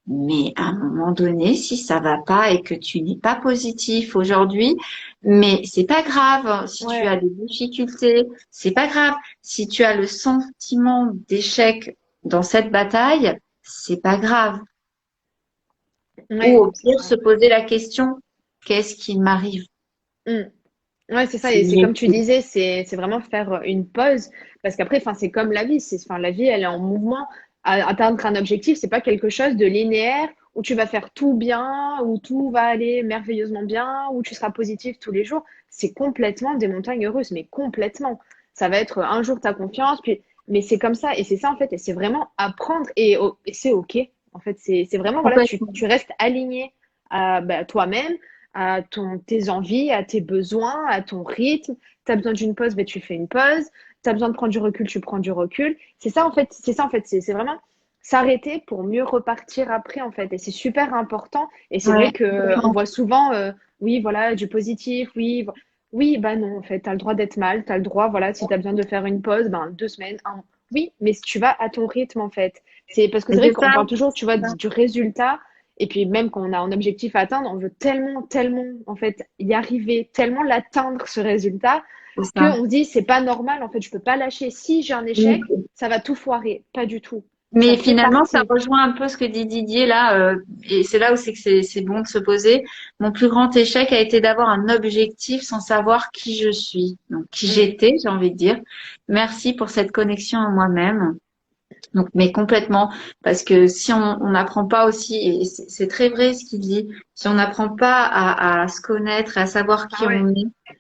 S2: Mais à un moment donné, si ça va pas et que tu n'es pas positif aujourd'hui, mais c'est pas grave. Si tu as
S1: Ouais,
S2: des difficultés, c'est pas grave. Si tu as le sentiment d'échec dans cette bataille, c'est pas grave. Ou
S1: ouais,
S2: au
S1: c'est
S2: pire,
S1: ça.
S2: se poser la question, qu'est-ce qui m'arrive?
S1: Mm. Ouais, c'est ça.
S2: C'est
S1: Et c'est comme tu
S2: légitime.
S1: disais, c'est vraiment faire une pause. Parce qu'après, enfin, c'est comme la vie. Enfin, la vie, elle est en mouvement. Atteindre un objectif, c'est pas quelque chose de linéaire où tu vas faire tout bien, où tout va aller merveilleusement bien, où tu seras positif tous les jours. C'est complètement des montagnes russes, mais complètement. Ça va être un jour, tu as confiance, puis, mais c'est comme ça. Et c'est ça, en fait. Et c'est vraiment apprendre. Et c'est OK. En fait, c'est vraiment, voilà,
S2: Complètement.
S1: tu restes aligné à bah, toi-même à tes envies, à tes besoins, à ton rythme. Tu as besoin d'une pause, ben, tu fais une pause. Tu as besoin de prendre du recul, tu prends du recul. C'est ça en fait, c'est ça en fait, c'est vraiment s'arrêter pour mieux repartir après en fait. Et c'est super important. Et c'est vrai
S2: Ouais,
S1: que on
S2: complètement.
S1: voit souvent, oui, voilà, du positif, oui, oui, bah non, en fait, tu as le droit d'être mal, tu as le droit, voilà, si tu as besoin de faire une pause, ben 2 semaines, Oui, mais si tu vas à ton rythme, en fait. C'est parce que
S2: Mais
S1: c'est vrai
S2: c'est
S1: qu'on
S2: ça,
S1: parle toujours, tu vois,
S2: c'est ça.
S1: du résultat. Et puis même quand on a un objectif à atteindre, on veut tellement, tellement, en fait, y arriver, tellement l'atteindre, ce résultat,
S2: C'est ça.
S1: qu'on se dit, c'est pas normal, en fait, je peux pas lâcher. Si j'ai un échec, ça va tout foirer. Pas du tout. Ça
S2: Mais
S1: fait
S2: finalement, ça
S1: partie.
S2: rejoint un peu ce que dit Didier là, et c'est là où c'est que c'est bon de se poser. Mon plus grand échec a été d'avoir un objectif sans savoir qui je suis, donc qui
S1: Mm,
S2: j'étais, j'ai envie de dire. Merci pour cette connexion à moi-même. Donc, mais complètement, parce que si on n'apprend pas aussi, et c'est très vrai ce qu'il dit, si on n'apprend pas à se connaître, à savoir
S1: ah
S2: qui
S1: ouais.
S2: on est,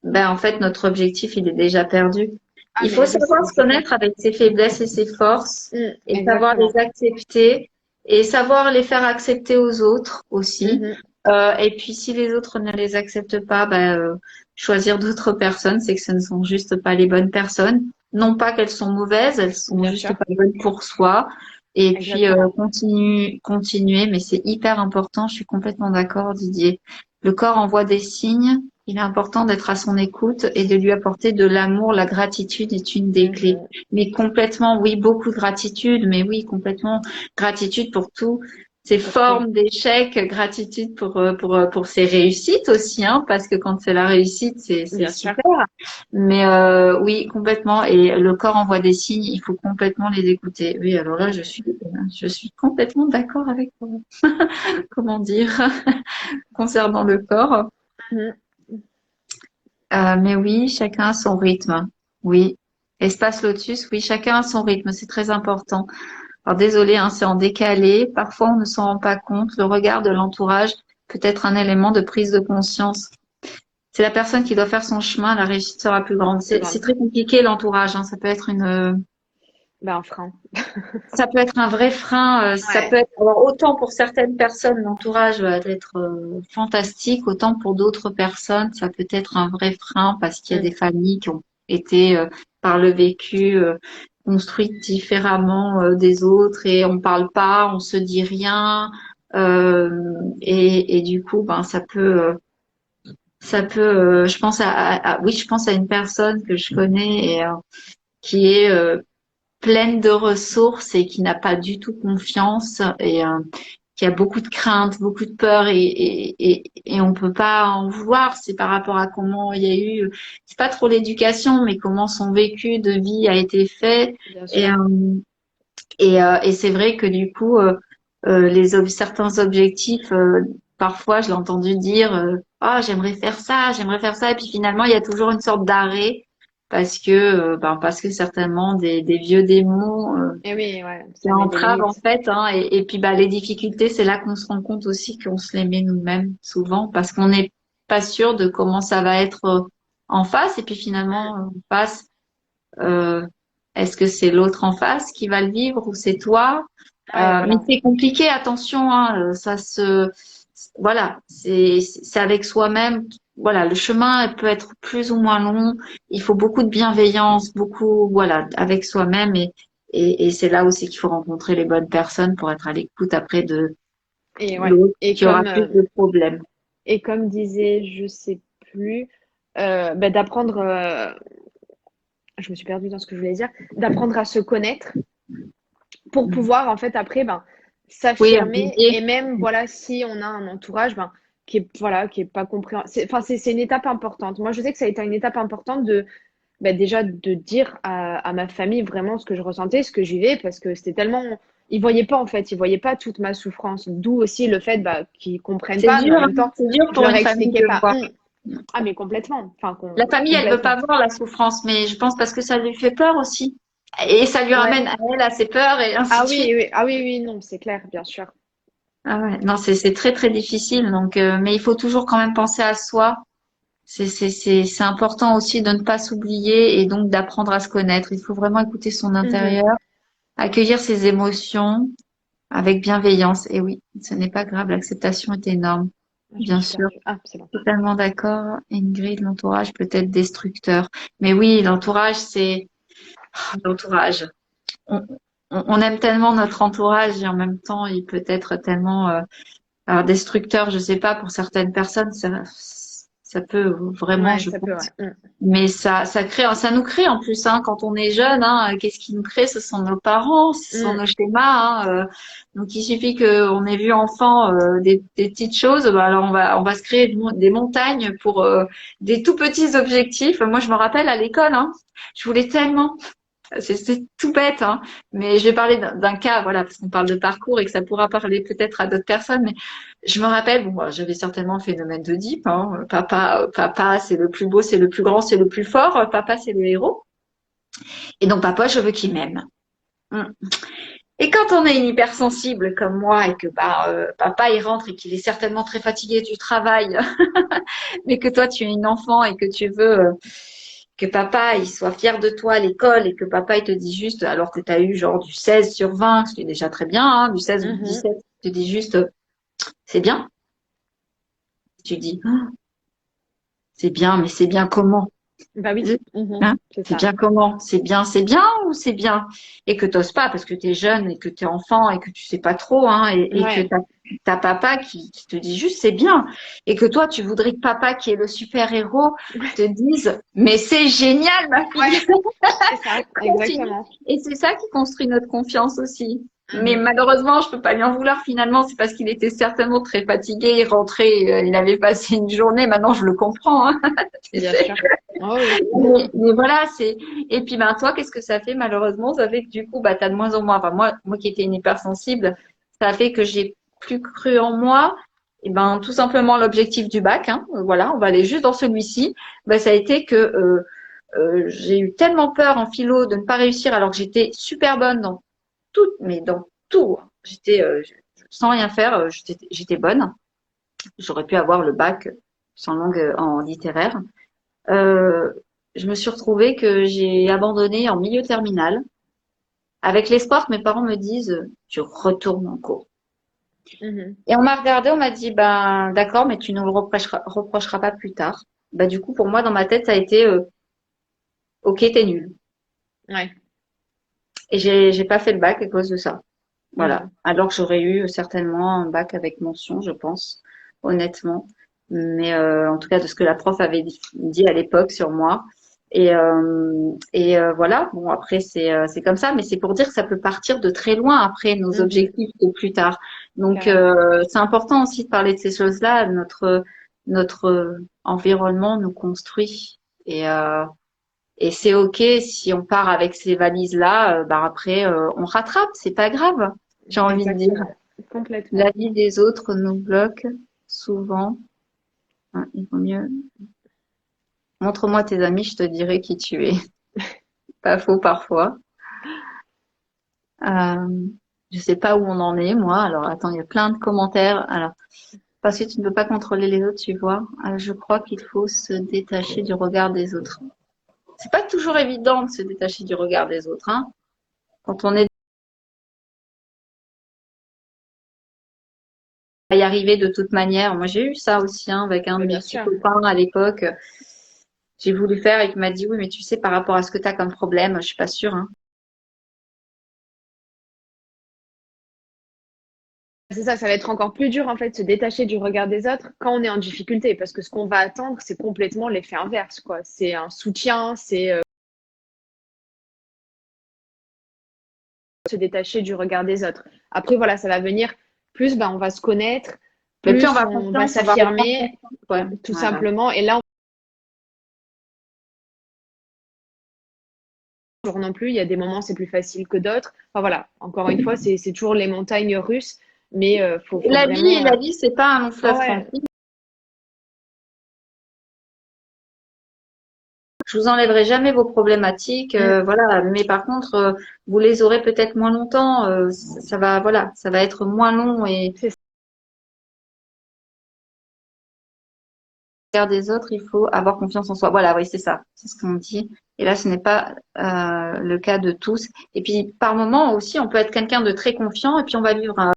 S2: ben en fait notre objectif il est déjà perdu.
S1: Ah,
S2: Il faut
S1: mais oui,
S2: savoir se
S1: c'est clair.
S2: connaître avec ses faiblesses et ses forces et savoir les
S1: Exactement.
S2: accepter et savoir les faire accepter aux autres aussi.
S1: Mhm.
S2: Et puis si les autres ne les acceptent pas, choisir d'autres personnes, c'est que ce ne sont juste pas les bonnes personnes. Non pas qu'elles sont mauvaises, elles sont
S1: Bien
S2: juste
S1: sûr.
S2: pas bonnes pour soi. Et puis
S1: Exactement.
S2: continuer, mais c'est hyper important. Je suis complètement d'accord, Didier. Le corps envoie des signes. Il est important d'être à son écoute et de lui apporter de l'amour. La gratitude est une des clés.
S1: Mhm.
S2: Mais complètement, oui, beaucoup de gratitude, mais oui, complètement gratitude pour tout ces
S1: Pour tout.
S2: formes d'échecs, gratitude pour ses réussites aussi, hein, parce que quand c'est la réussite, c'est
S1: Bien sûr.
S2: super. Mais oui, complètement. Et le corps envoie des signes, il faut complètement les écouter. Oui, alors là, je suis complètement d'accord avec toi. Comment dire, concernant le corps.
S1: Mhm.
S2: Mais oui, chacun a son rythme. Oui. Espace Lotus, oui, chacun a son rythme, c'est très important. Alors désolé, hein, c'est en décalé. Parfois, on ne s'en rend pas compte. Le regard de l'entourage peut être un élément de prise de conscience. C'est la personne qui doit faire son chemin, la réussite sera plus grande.
S1: Plus
S2: C'est
S1: grande.
S2: très compliqué l'entourage, hein. Ça peut être
S1: Ben, un frein.
S2: ça peut être un vrai frein. Ça peut
S1: Ouais.
S2: être, alors autant pour certaines personnes, l'entourage va être fantastique, autant pour d'autres personnes, ça peut être un vrai frein parce qu'il y a des
S1: Mm.
S2: familles qui ont été par le vécu construites différemment des autres et on parle pas, on se dit rien. Et du coup, ben je pense oui, je pense à une personne que je connais et qui est pleine de ressources et qui n'a pas du tout confiance et qui a beaucoup de craintes, beaucoup de peur et on peut pas en vouloir. C'est par rapport à comment il y a eu, c'est pas trop l'éducation, mais comment son vécu de vie a été fait
S1: Bien
S2: et
S1: sûr.
S2: et c'est vrai que du coup certains objectifs, parfois je l'ai entendu dire ah j'aimerais faire ça et puis finalement il y a toujours une sorte d'arrêt parce que certainement des vieux démons
S1: Et oui, ouais,
S2: qui
S1: ça met des
S2: entravent en
S1: limites.
S2: fait, hein, et puis les difficultés, c'est là qu'on se rend compte aussi qu'on se les met nous-mêmes souvent parce qu'on n'est pas sûr de comment ça va être en face et puis finalement en face, euh, est-ce que c'est l'autre en face qui va le vivre ou c'est toi?
S1: Ouais,
S2: Mais
S1: voilà.
S2: c'est compliqué, attention, hein, voilà, c'est avec soi-même. Voilà, le chemin peut être plus ou moins long. Il faut beaucoup de bienveillance, beaucoup, voilà, avec soi-même et c'est là aussi qu'il faut rencontrer les bonnes personnes pour être à l'écoute après de
S1: Et ouais.
S2: l'autre qui aura plus de problèmes.
S1: Et comme disait, je sais plus, ben, d'apprendre, je me suis perdue dans ce que je voulais dire, d'apprendre à se connaître pour pouvoir en fait après ben
S2: Oui,
S1: s'affirmer et
S2: Didier.
S1: même voilà si on a un entourage ben qui est voilà qui est pas compréhensif. Enfin c'est une étape importante. Moi je sais que ça a été une étape importante de ben, déjà de dire à ma famille vraiment ce que je ressentais, ce que je vivais parce que c'était tellement ils voyaient pas en fait, ils voyaient pas toute ma souffrance. D'où aussi le fait bah, qu'ils comprennent
S2: C'est
S1: pas, mais
S2: dur,
S1: en
S2: hein.
S1: même temps
S2: C'est dur
S1: je
S2: pour
S1: leur
S2: une famille
S1: expliquais
S2: de
S1: pas.
S2: voir.
S1: Ah mais complètement, enfin
S2: La famille, elle veut pas
S1: complètement.
S2: voir la souffrance, mais je pense parce que ça lui fait peur aussi. Et ça lui
S1: Ouais.
S2: ramène à elle à ses peurs et ainsi
S1: Ah
S2: de
S1: oui,
S2: suite.
S1: oui, ah oui, oui, non, c'est clair, bien sûr.
S2: Ah ouais, non, c'est très très difficile. Donc, mais il faut toujours quand même penser à soi. C'est important aussi de ne pas s'oublier et donc d'apprendre à se connaître. Il faut vraiment écouter son
S1: Mhm.
S2: intérieur, accueillir ses émotions avec bienveillance. Et oui, ce n'est pas grave, l'acceptation est énorme,
S1: Je me
S2: bien
S1: suis
S2: sûr.
S1: perdue. Ah, c'est bon.
S2: Totalement d'accord, Ingrid, l'entourage peut être destructeur. Mais oui, l'entourage, c'est l'entourage. On, on aime tellement notre entourage et en même temps, il peut être tellement alors destructeur, je sais pas, pour certaines personnes, Ça peut vraiment,
S1: Ouais,
S2: je
S1: ça peut,
S2: pense.
S1: ouais. Mm.
S2: Mais ça nous crée en plus, hein, quand on est jeune, hein, qu'est-ce qui nous crée? Ce sont nos parents, ce sont
S1: Mm.
S2: nos schémas, hein, donc il suffit qu'on ait vu enfant des petites choses, bah, alors on va se créer des montagnes pour des tout petits objectifs. Moi, je me rappelle à l'école, hein, je voulais tellement. C'est tout bête, hein, mais je vais parler d'un cas, voilà, parce qu'on parle de parcours et que ça pourra parler peut-être à d'autres personnes. Mais je me rappelle, bon, moi, j'avais certainement le phénomène d'Oedipe. Hein. Papa, c'est le plus beau, c'est le plus grand, c'est le plus fort. Papa, c'est le héros. Et donc, papa, je veux qu'il m'aime. Mm. Et quand on est une hypersensible comme moi et que papa il rentre et qu'il est certainement très fatigué du travail, mais que toi tu es une enfant et que tu veux que papa il soit fier de toi à l'école et que papa il te dit juste, alors que tu as eu genre du 16 sur 20, ce qui est déjà très bien, hein, du 16 ou du
S1: Mhm.
S2: 17, tu te dis juste c'est bien. Tu dis ah, c'est bien, mais c'est bien comment?
S1: Bah oui. Mhm.
S2: Hein,
S1: C'est
S2: c'est
S1: ça.
S2: bien comment? C'est bien ou c'est bien? Et que t'oses pas parce que tu es jeune et que tu es enfant et que tu sais pas trop, hein, et que
S1: Ouais.
S2: t'as papa qui te dit juste c'est bien. Et que toi, tu voudrais que papa, qui est le super-héros, te dise mais c'est génial, ma fille,
S1: Ouais, c'est ça,
S2: continue.
S1: exactement.
S2: Et c'est ça qui construit notre confiance aussi. Mais
S1: Mhm.
S2: malheureusement, je peux pas lui en vouloir finalement, c'est parce qu'il était certainement très fatigué, il rentrait, il avait passé une journée, maintenant je le comprends, hein, tu
S1: Bien
S2: sais.
S1: sûr. Oh oui.
S2: Mais voilà, c'est. Et puis, ben, toi, qu'est-ce que ça fait, malheureusement? Ça fait que du coup, bah, t'as de moins en moins. Enfin, moi qui étais une hypersensible, ça a fait que j'ai plus cru en moi. Et ben, tout simplement, l'objectif du bac, hein, voilà, on va aller juste dans celui-ci. Ben, ça a été que j'ai eu tellement peur en philo de ne pas réussir alors que j'étais super bonne dans tout, mais dans tout. J'étais, sans rien faire, j'étais bonne. J'aurais pu avoir le bac sans langue en littéraire. Euh, je me suis retrouvée que j'ai abandonné en milieu terminal avec l'espoir que mes parents me disent tu retournes en cours.
S1: Mhm.
S2: Et on m'a regardé, on m'a dit ben d'accord, mais tu ne le reprocheras pas plus tard. Bah du coup pour moi dans ma tête ça a été ok t'es nul.
S1: Ouais.
S2: Et j'ai pas fait le bac à cause de ça. Voilà.
S1: Mhm.
S2: Alors que j'aurais eu certainement un bac avec mention, je pense, honnêtement. Mais en tout cas, de ce que la prof avait dit à l'époque sur moi. Voilà. Bon, après, c'est comme ça, mais c'est pour dire que ça peut partir de très loin après nos
S1: Mhm.
S2: objectifs de plus tard. Donc,
S1: Carrément.
S2: c'est important aussi de parler de ces choses-là. Notre environnement nous construit. Et c'est OK si on part avec ces valises-là, bah après, on rattrape, c'est pas grave, j'ai envie de dire.
S1: Exactement.
S2: La
S1: Complètement.
S2: vie des autres nous bloque souvent. Hein, il vaut mieux. Montre-moi tes amis, je te dirai qui tu es. Pas faux parfois. Euh, je sais pas où on en est, moi. Alors, attends, il y a plein de commentaires. Alors, parce que tu ne peux pas contrôler les autres, tu vois. Je crois qu'il faut se détacher du regard des autres. C'est pas toujours évident de se détacher du regard des autres, hein. Quand on est à y arriver de toute manière. Moi, j'ai eu ça aussi, hein, avec un de
S1: Mais
S2: mes
S1: bien
S2: petits
S1: sûr.
S2: copains à l'époque. J'ai voulu faire et il m'a dit, oui, mais tu sais, par rapport à ce que tu as comme problème, je suis pas sûre, hein.
S1: C'est ça, ça va être encore plus dur en fait de se détacher du regard des autres quand on est en difficulté, parce que ce qu'on va attendre, c'est complètement l'effet inverse, quoi. C'est un soutien, c'est se détacher du regard des autres. Après, voilà, ça va venir plus, ben, on va se connaître,
S2: Mais plus on
S1: plus
S2: va
S1: on va
S2: confiance, on va reprendre
S1: s'affirmer,
S2: confiance. Ouais,
S1: tout
S2: voilà.
S1: simplement. Et là, toujours non plus, il y a des moments c'est plus facile que d'autres. Enfin voilà, encore une fois, c'est toujours les montagnes russes, mais faut vraiment.
S2: La vie, c'est pas un long
S1: Ah
S2: fleuve
S1: ouais,
S2: tranquille. Je vous enlèverai jamais vos problématiques,
S1: mm,
S2: voilà. Mais par contre, vous les aurez peut-être moins longtemps. Ça va, voilà, ça va être moins long et
S1: c'est
S2: faire des autres, il faut avoir confiance en soi. Voilà, oui, c'est ça, c'est ce qu'on dit. Et là, ce n'est pas le cas de tous. Et puis, par moment aussi, on peut être quelqu'un de très confiant et puis on va vivre à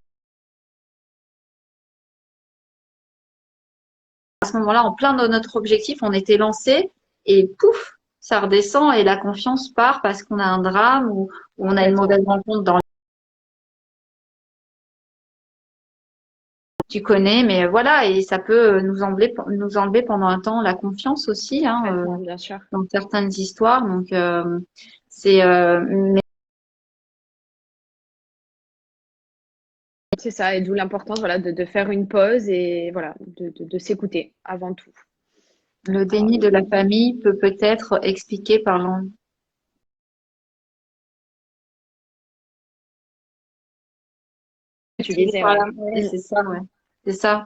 S2: ce moment-là, en plein de notre objectif, on était lancé et pouf, ça redescend et la confiance part parce qu'on a un drame ou on a une
S1: complètement.
S2: mauvaise rencontre dans tu connais, mais voilà, et ça peut nous enlever pendant un temps la confiance aussi, hein,
S1: Complètement, bien sûr.
S2: dans certaines histoires. Donc, mais
S1: C'est ça, et d'où l'importance voilà, de faire une pause et voilà, de s'écouter avant tout.
S2: le
S1: Alors,
S2: déni de la famille peut peut-être expliquer par
S1: tu disais, ouais. Mm.
S2: c'est ça, ouais. C'est ça.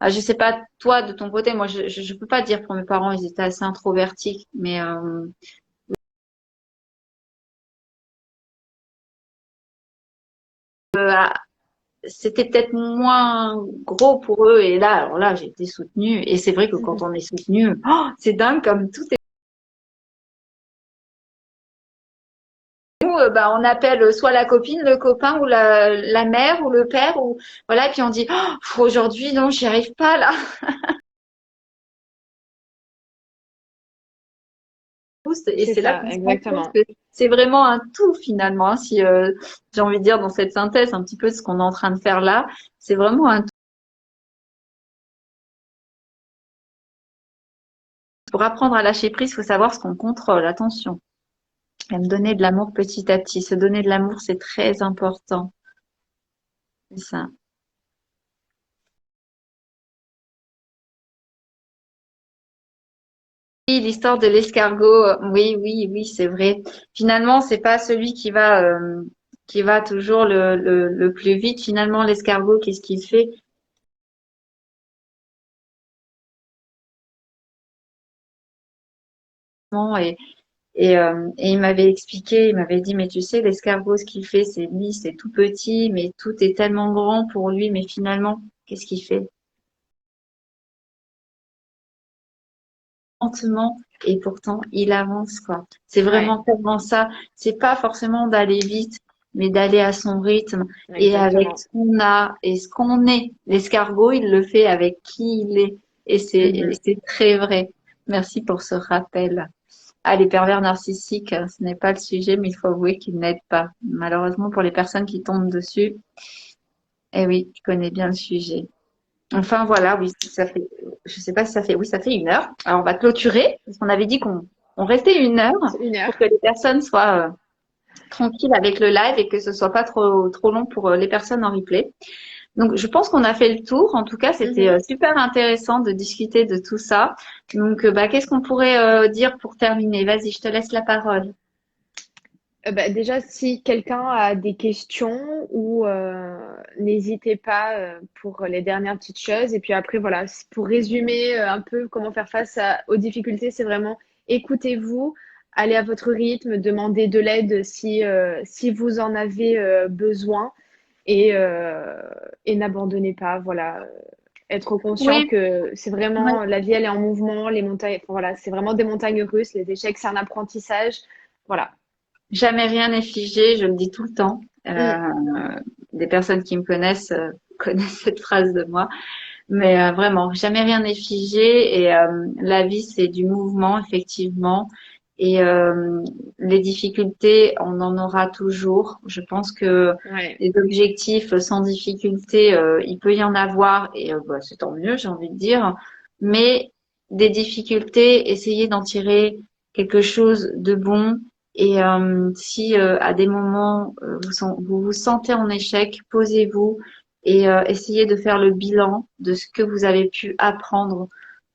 S2: Ah, je sais pas, toi, de ton côté, moi, je peux pas dire pour mes parents, ils étaient assez introvertis, mais ah, c'était peut-être moins gros pour eux. Et là, alors là, j'ai été soutenue. Et c'est vrai que quand on est soutenu, oh, c'est dingue comme tout est. Nous, bah, on appelle soit la copine, le copain, ou la mère, ou le père, ou voilà, et puis on dit, oh, aujourd'hui, non, j'y arrive pas là. Et
S1: C'est
S2: c'est là
S1: ça,
S2: qu'on se rend compte
S1: exactement.
S2: que c'est vraiment un tout finalement. Hein, si j'ai envie de dire dans cette synthèse un petit peu de ce qu'on est en train de faire là, c'est vraiment un tout. Pour apprendre à lâcher prise, il faut savoir ce qu'on contrôle. Attention, et me donner de l'amour petit à petit. Se donner de l'amour, c'est très important. C'est ça. Oui, l'histoire de l'escargot. Oui, oui, oui, c'est vrai. Finalement, c'est pas celui qui va toujours le plus vite. Finalement, l'escargot, qu'est-ce qu'il fait? Et il m'avait expliqué, il m'avait dit, mais tu sais, l'escargot, ce qu'il fait, c'est lui, c'est tout petit, mais tout est tellement grand pour lui, mais finalement, qu'est-ce qu'il fait? Lentement, et pourtant, il avance, quoi. C'est
S1: Ouais,
S2: vraiment tellement ça. C'est pas forcément d'aller vite, mais d'aller à son rythme et avec
S1: exactement.
S2: ce qu'on a et ce qu'on est. L'escargot, il le fait avec qui il est. Et
S1: Mhm.
S2: c'est très vrai. Merci pour ce rappel. Ah, les pervers narcissiques, ce n'est pas le sujet, mais il faut avouer qu'ils n'aident pas. Malheureusement, pour les personnes qui tombent dessus, eh oui, tu connais bien le sujet. Enfin, voilà, oui, ça fait, je sais pas si ça fait, oui, ça fait 1 heure. Alors, on va clôturer, parce qu'on avait dit qu'on restait 1 heure
S1: C'est 1 heure.
S2: pour que les personnes soient tranquilles avec le live et que ce soit pas trop long pour les personnes en replay. Donc, je pense qu'on a fait le tour. En tout cas, c'était
S1: Mhm.
S2: super intéressant de discuter de tout ça. Donc, bah, qu'est-ce qu'on pourrait dire pour terminer? Vas-y, je te laisse la parole.
S1: Bah, déjà, si quelqu'un a des questions ou n'hésitez pas pour les dernières petites choses. Et puis après, voilà, pour résumer un peu comment faire face aux difficultés, c'est vraiment écoutez-vous, allez à votre rythme, demandez de l'aide si vous en avez besoin et, euh, et n'abandonnez pas. Voilà, être conscient
S2: Oui,
S1: que c'est
S2: oui.
S1: vraiment la vie, elle est en mouvement, les montagnes, enfin, voilà, c'est vraiment des montagnes russes. Les échecs, c'est un apprentissage. Voilà.
S2: Jamais rien n'est figé, je le dis tout le temps.
S1: Mm.
S2: Des personnes qui me connaissent connaissent cette phrase de moi. Mais vraiment, jamais rien n'est figé et la vie, c'est du mouvement, effectivement. Et les difficultés, on en aura toujours. Je pense que
S1: Ouais.
S2: les objectifs sans difficulté, il peut y en avoir et bah, c'est tant mieux, j'ai envie de dire. Mais des difficultés, essayez d'en tirer quelque chose de bon. Et si à des moments vous vous sentez en échec, posez-vous et essayez de faire le bilan de ce que vous avez pu apprendre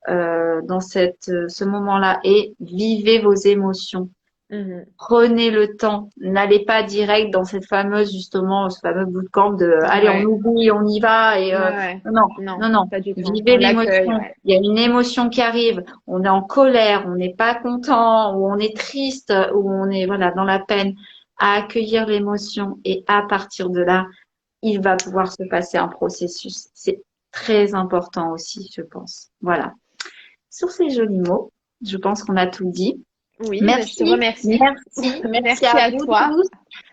S2: dans ce moment-là et vivez vos émotions.
S1: Mhm.
S2: Prenez le temps, n'allez pas direct dans cette fameuse justement ce fameux bootcamp de allez on
S1: Ouais.
S2: oublie, on y va et
S1: Ouais, ouais.
S2: non
S1: Non,
S2: non non
S1: pas du tout.
S2: vivez
S1: On l'accueille,
S2: l'émotion.
S1: ouais.
S2: Il y a une émotion qui arrive, on est en colère, on n'est pas content ou on est triste ou on est voilà dans la peine. À accueillir l'émotion et à partir de là il va pouvoir se passer un processus. C'est très important aussi, je pense. Voilà. Sur ces jolis mots, je pense qu'on a tout dit.
S1: Oui, ben, je te
S2: Merci,
S1: remercie.
S2: merci, merci
S1: Merci
S2: à
S1: à
S2: vous
S1: toi.
S2: tous.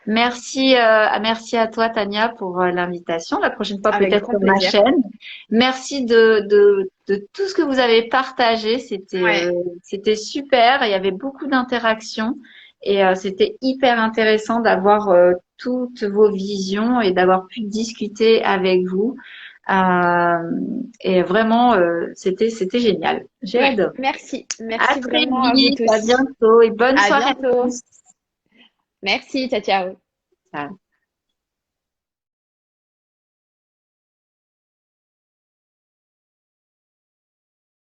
S2: Merci, merci à toi, Tania, pour l'invitation. La prochaine fois,
S1: Avec
S2: peut-être
S1: grand
S2: sur ma
S1: plaisir.
S2: chaîne. Merci de tout ce que vous avez partagé.
S1: Ouais.
S2: C'était super. Il y avait beaucoup d'interactions et c'était hyper intéressant d'avoir toutes vos visions et d'avoir pu discuter avec vous. Et vraiment, c'était génial. J'ai
S1: Ouais,
S2: adoré.
S1: merci.
S2: À
S1: Merci
S2: très
S1: vraiment à vous
S2: vite, à
S1: tous.
S2: bientôt et bonne
S1: À
S2: soirée à
S1: bientôt.
S2: tous.
S1: Merci, ciao, ciao.
S2: Ciao.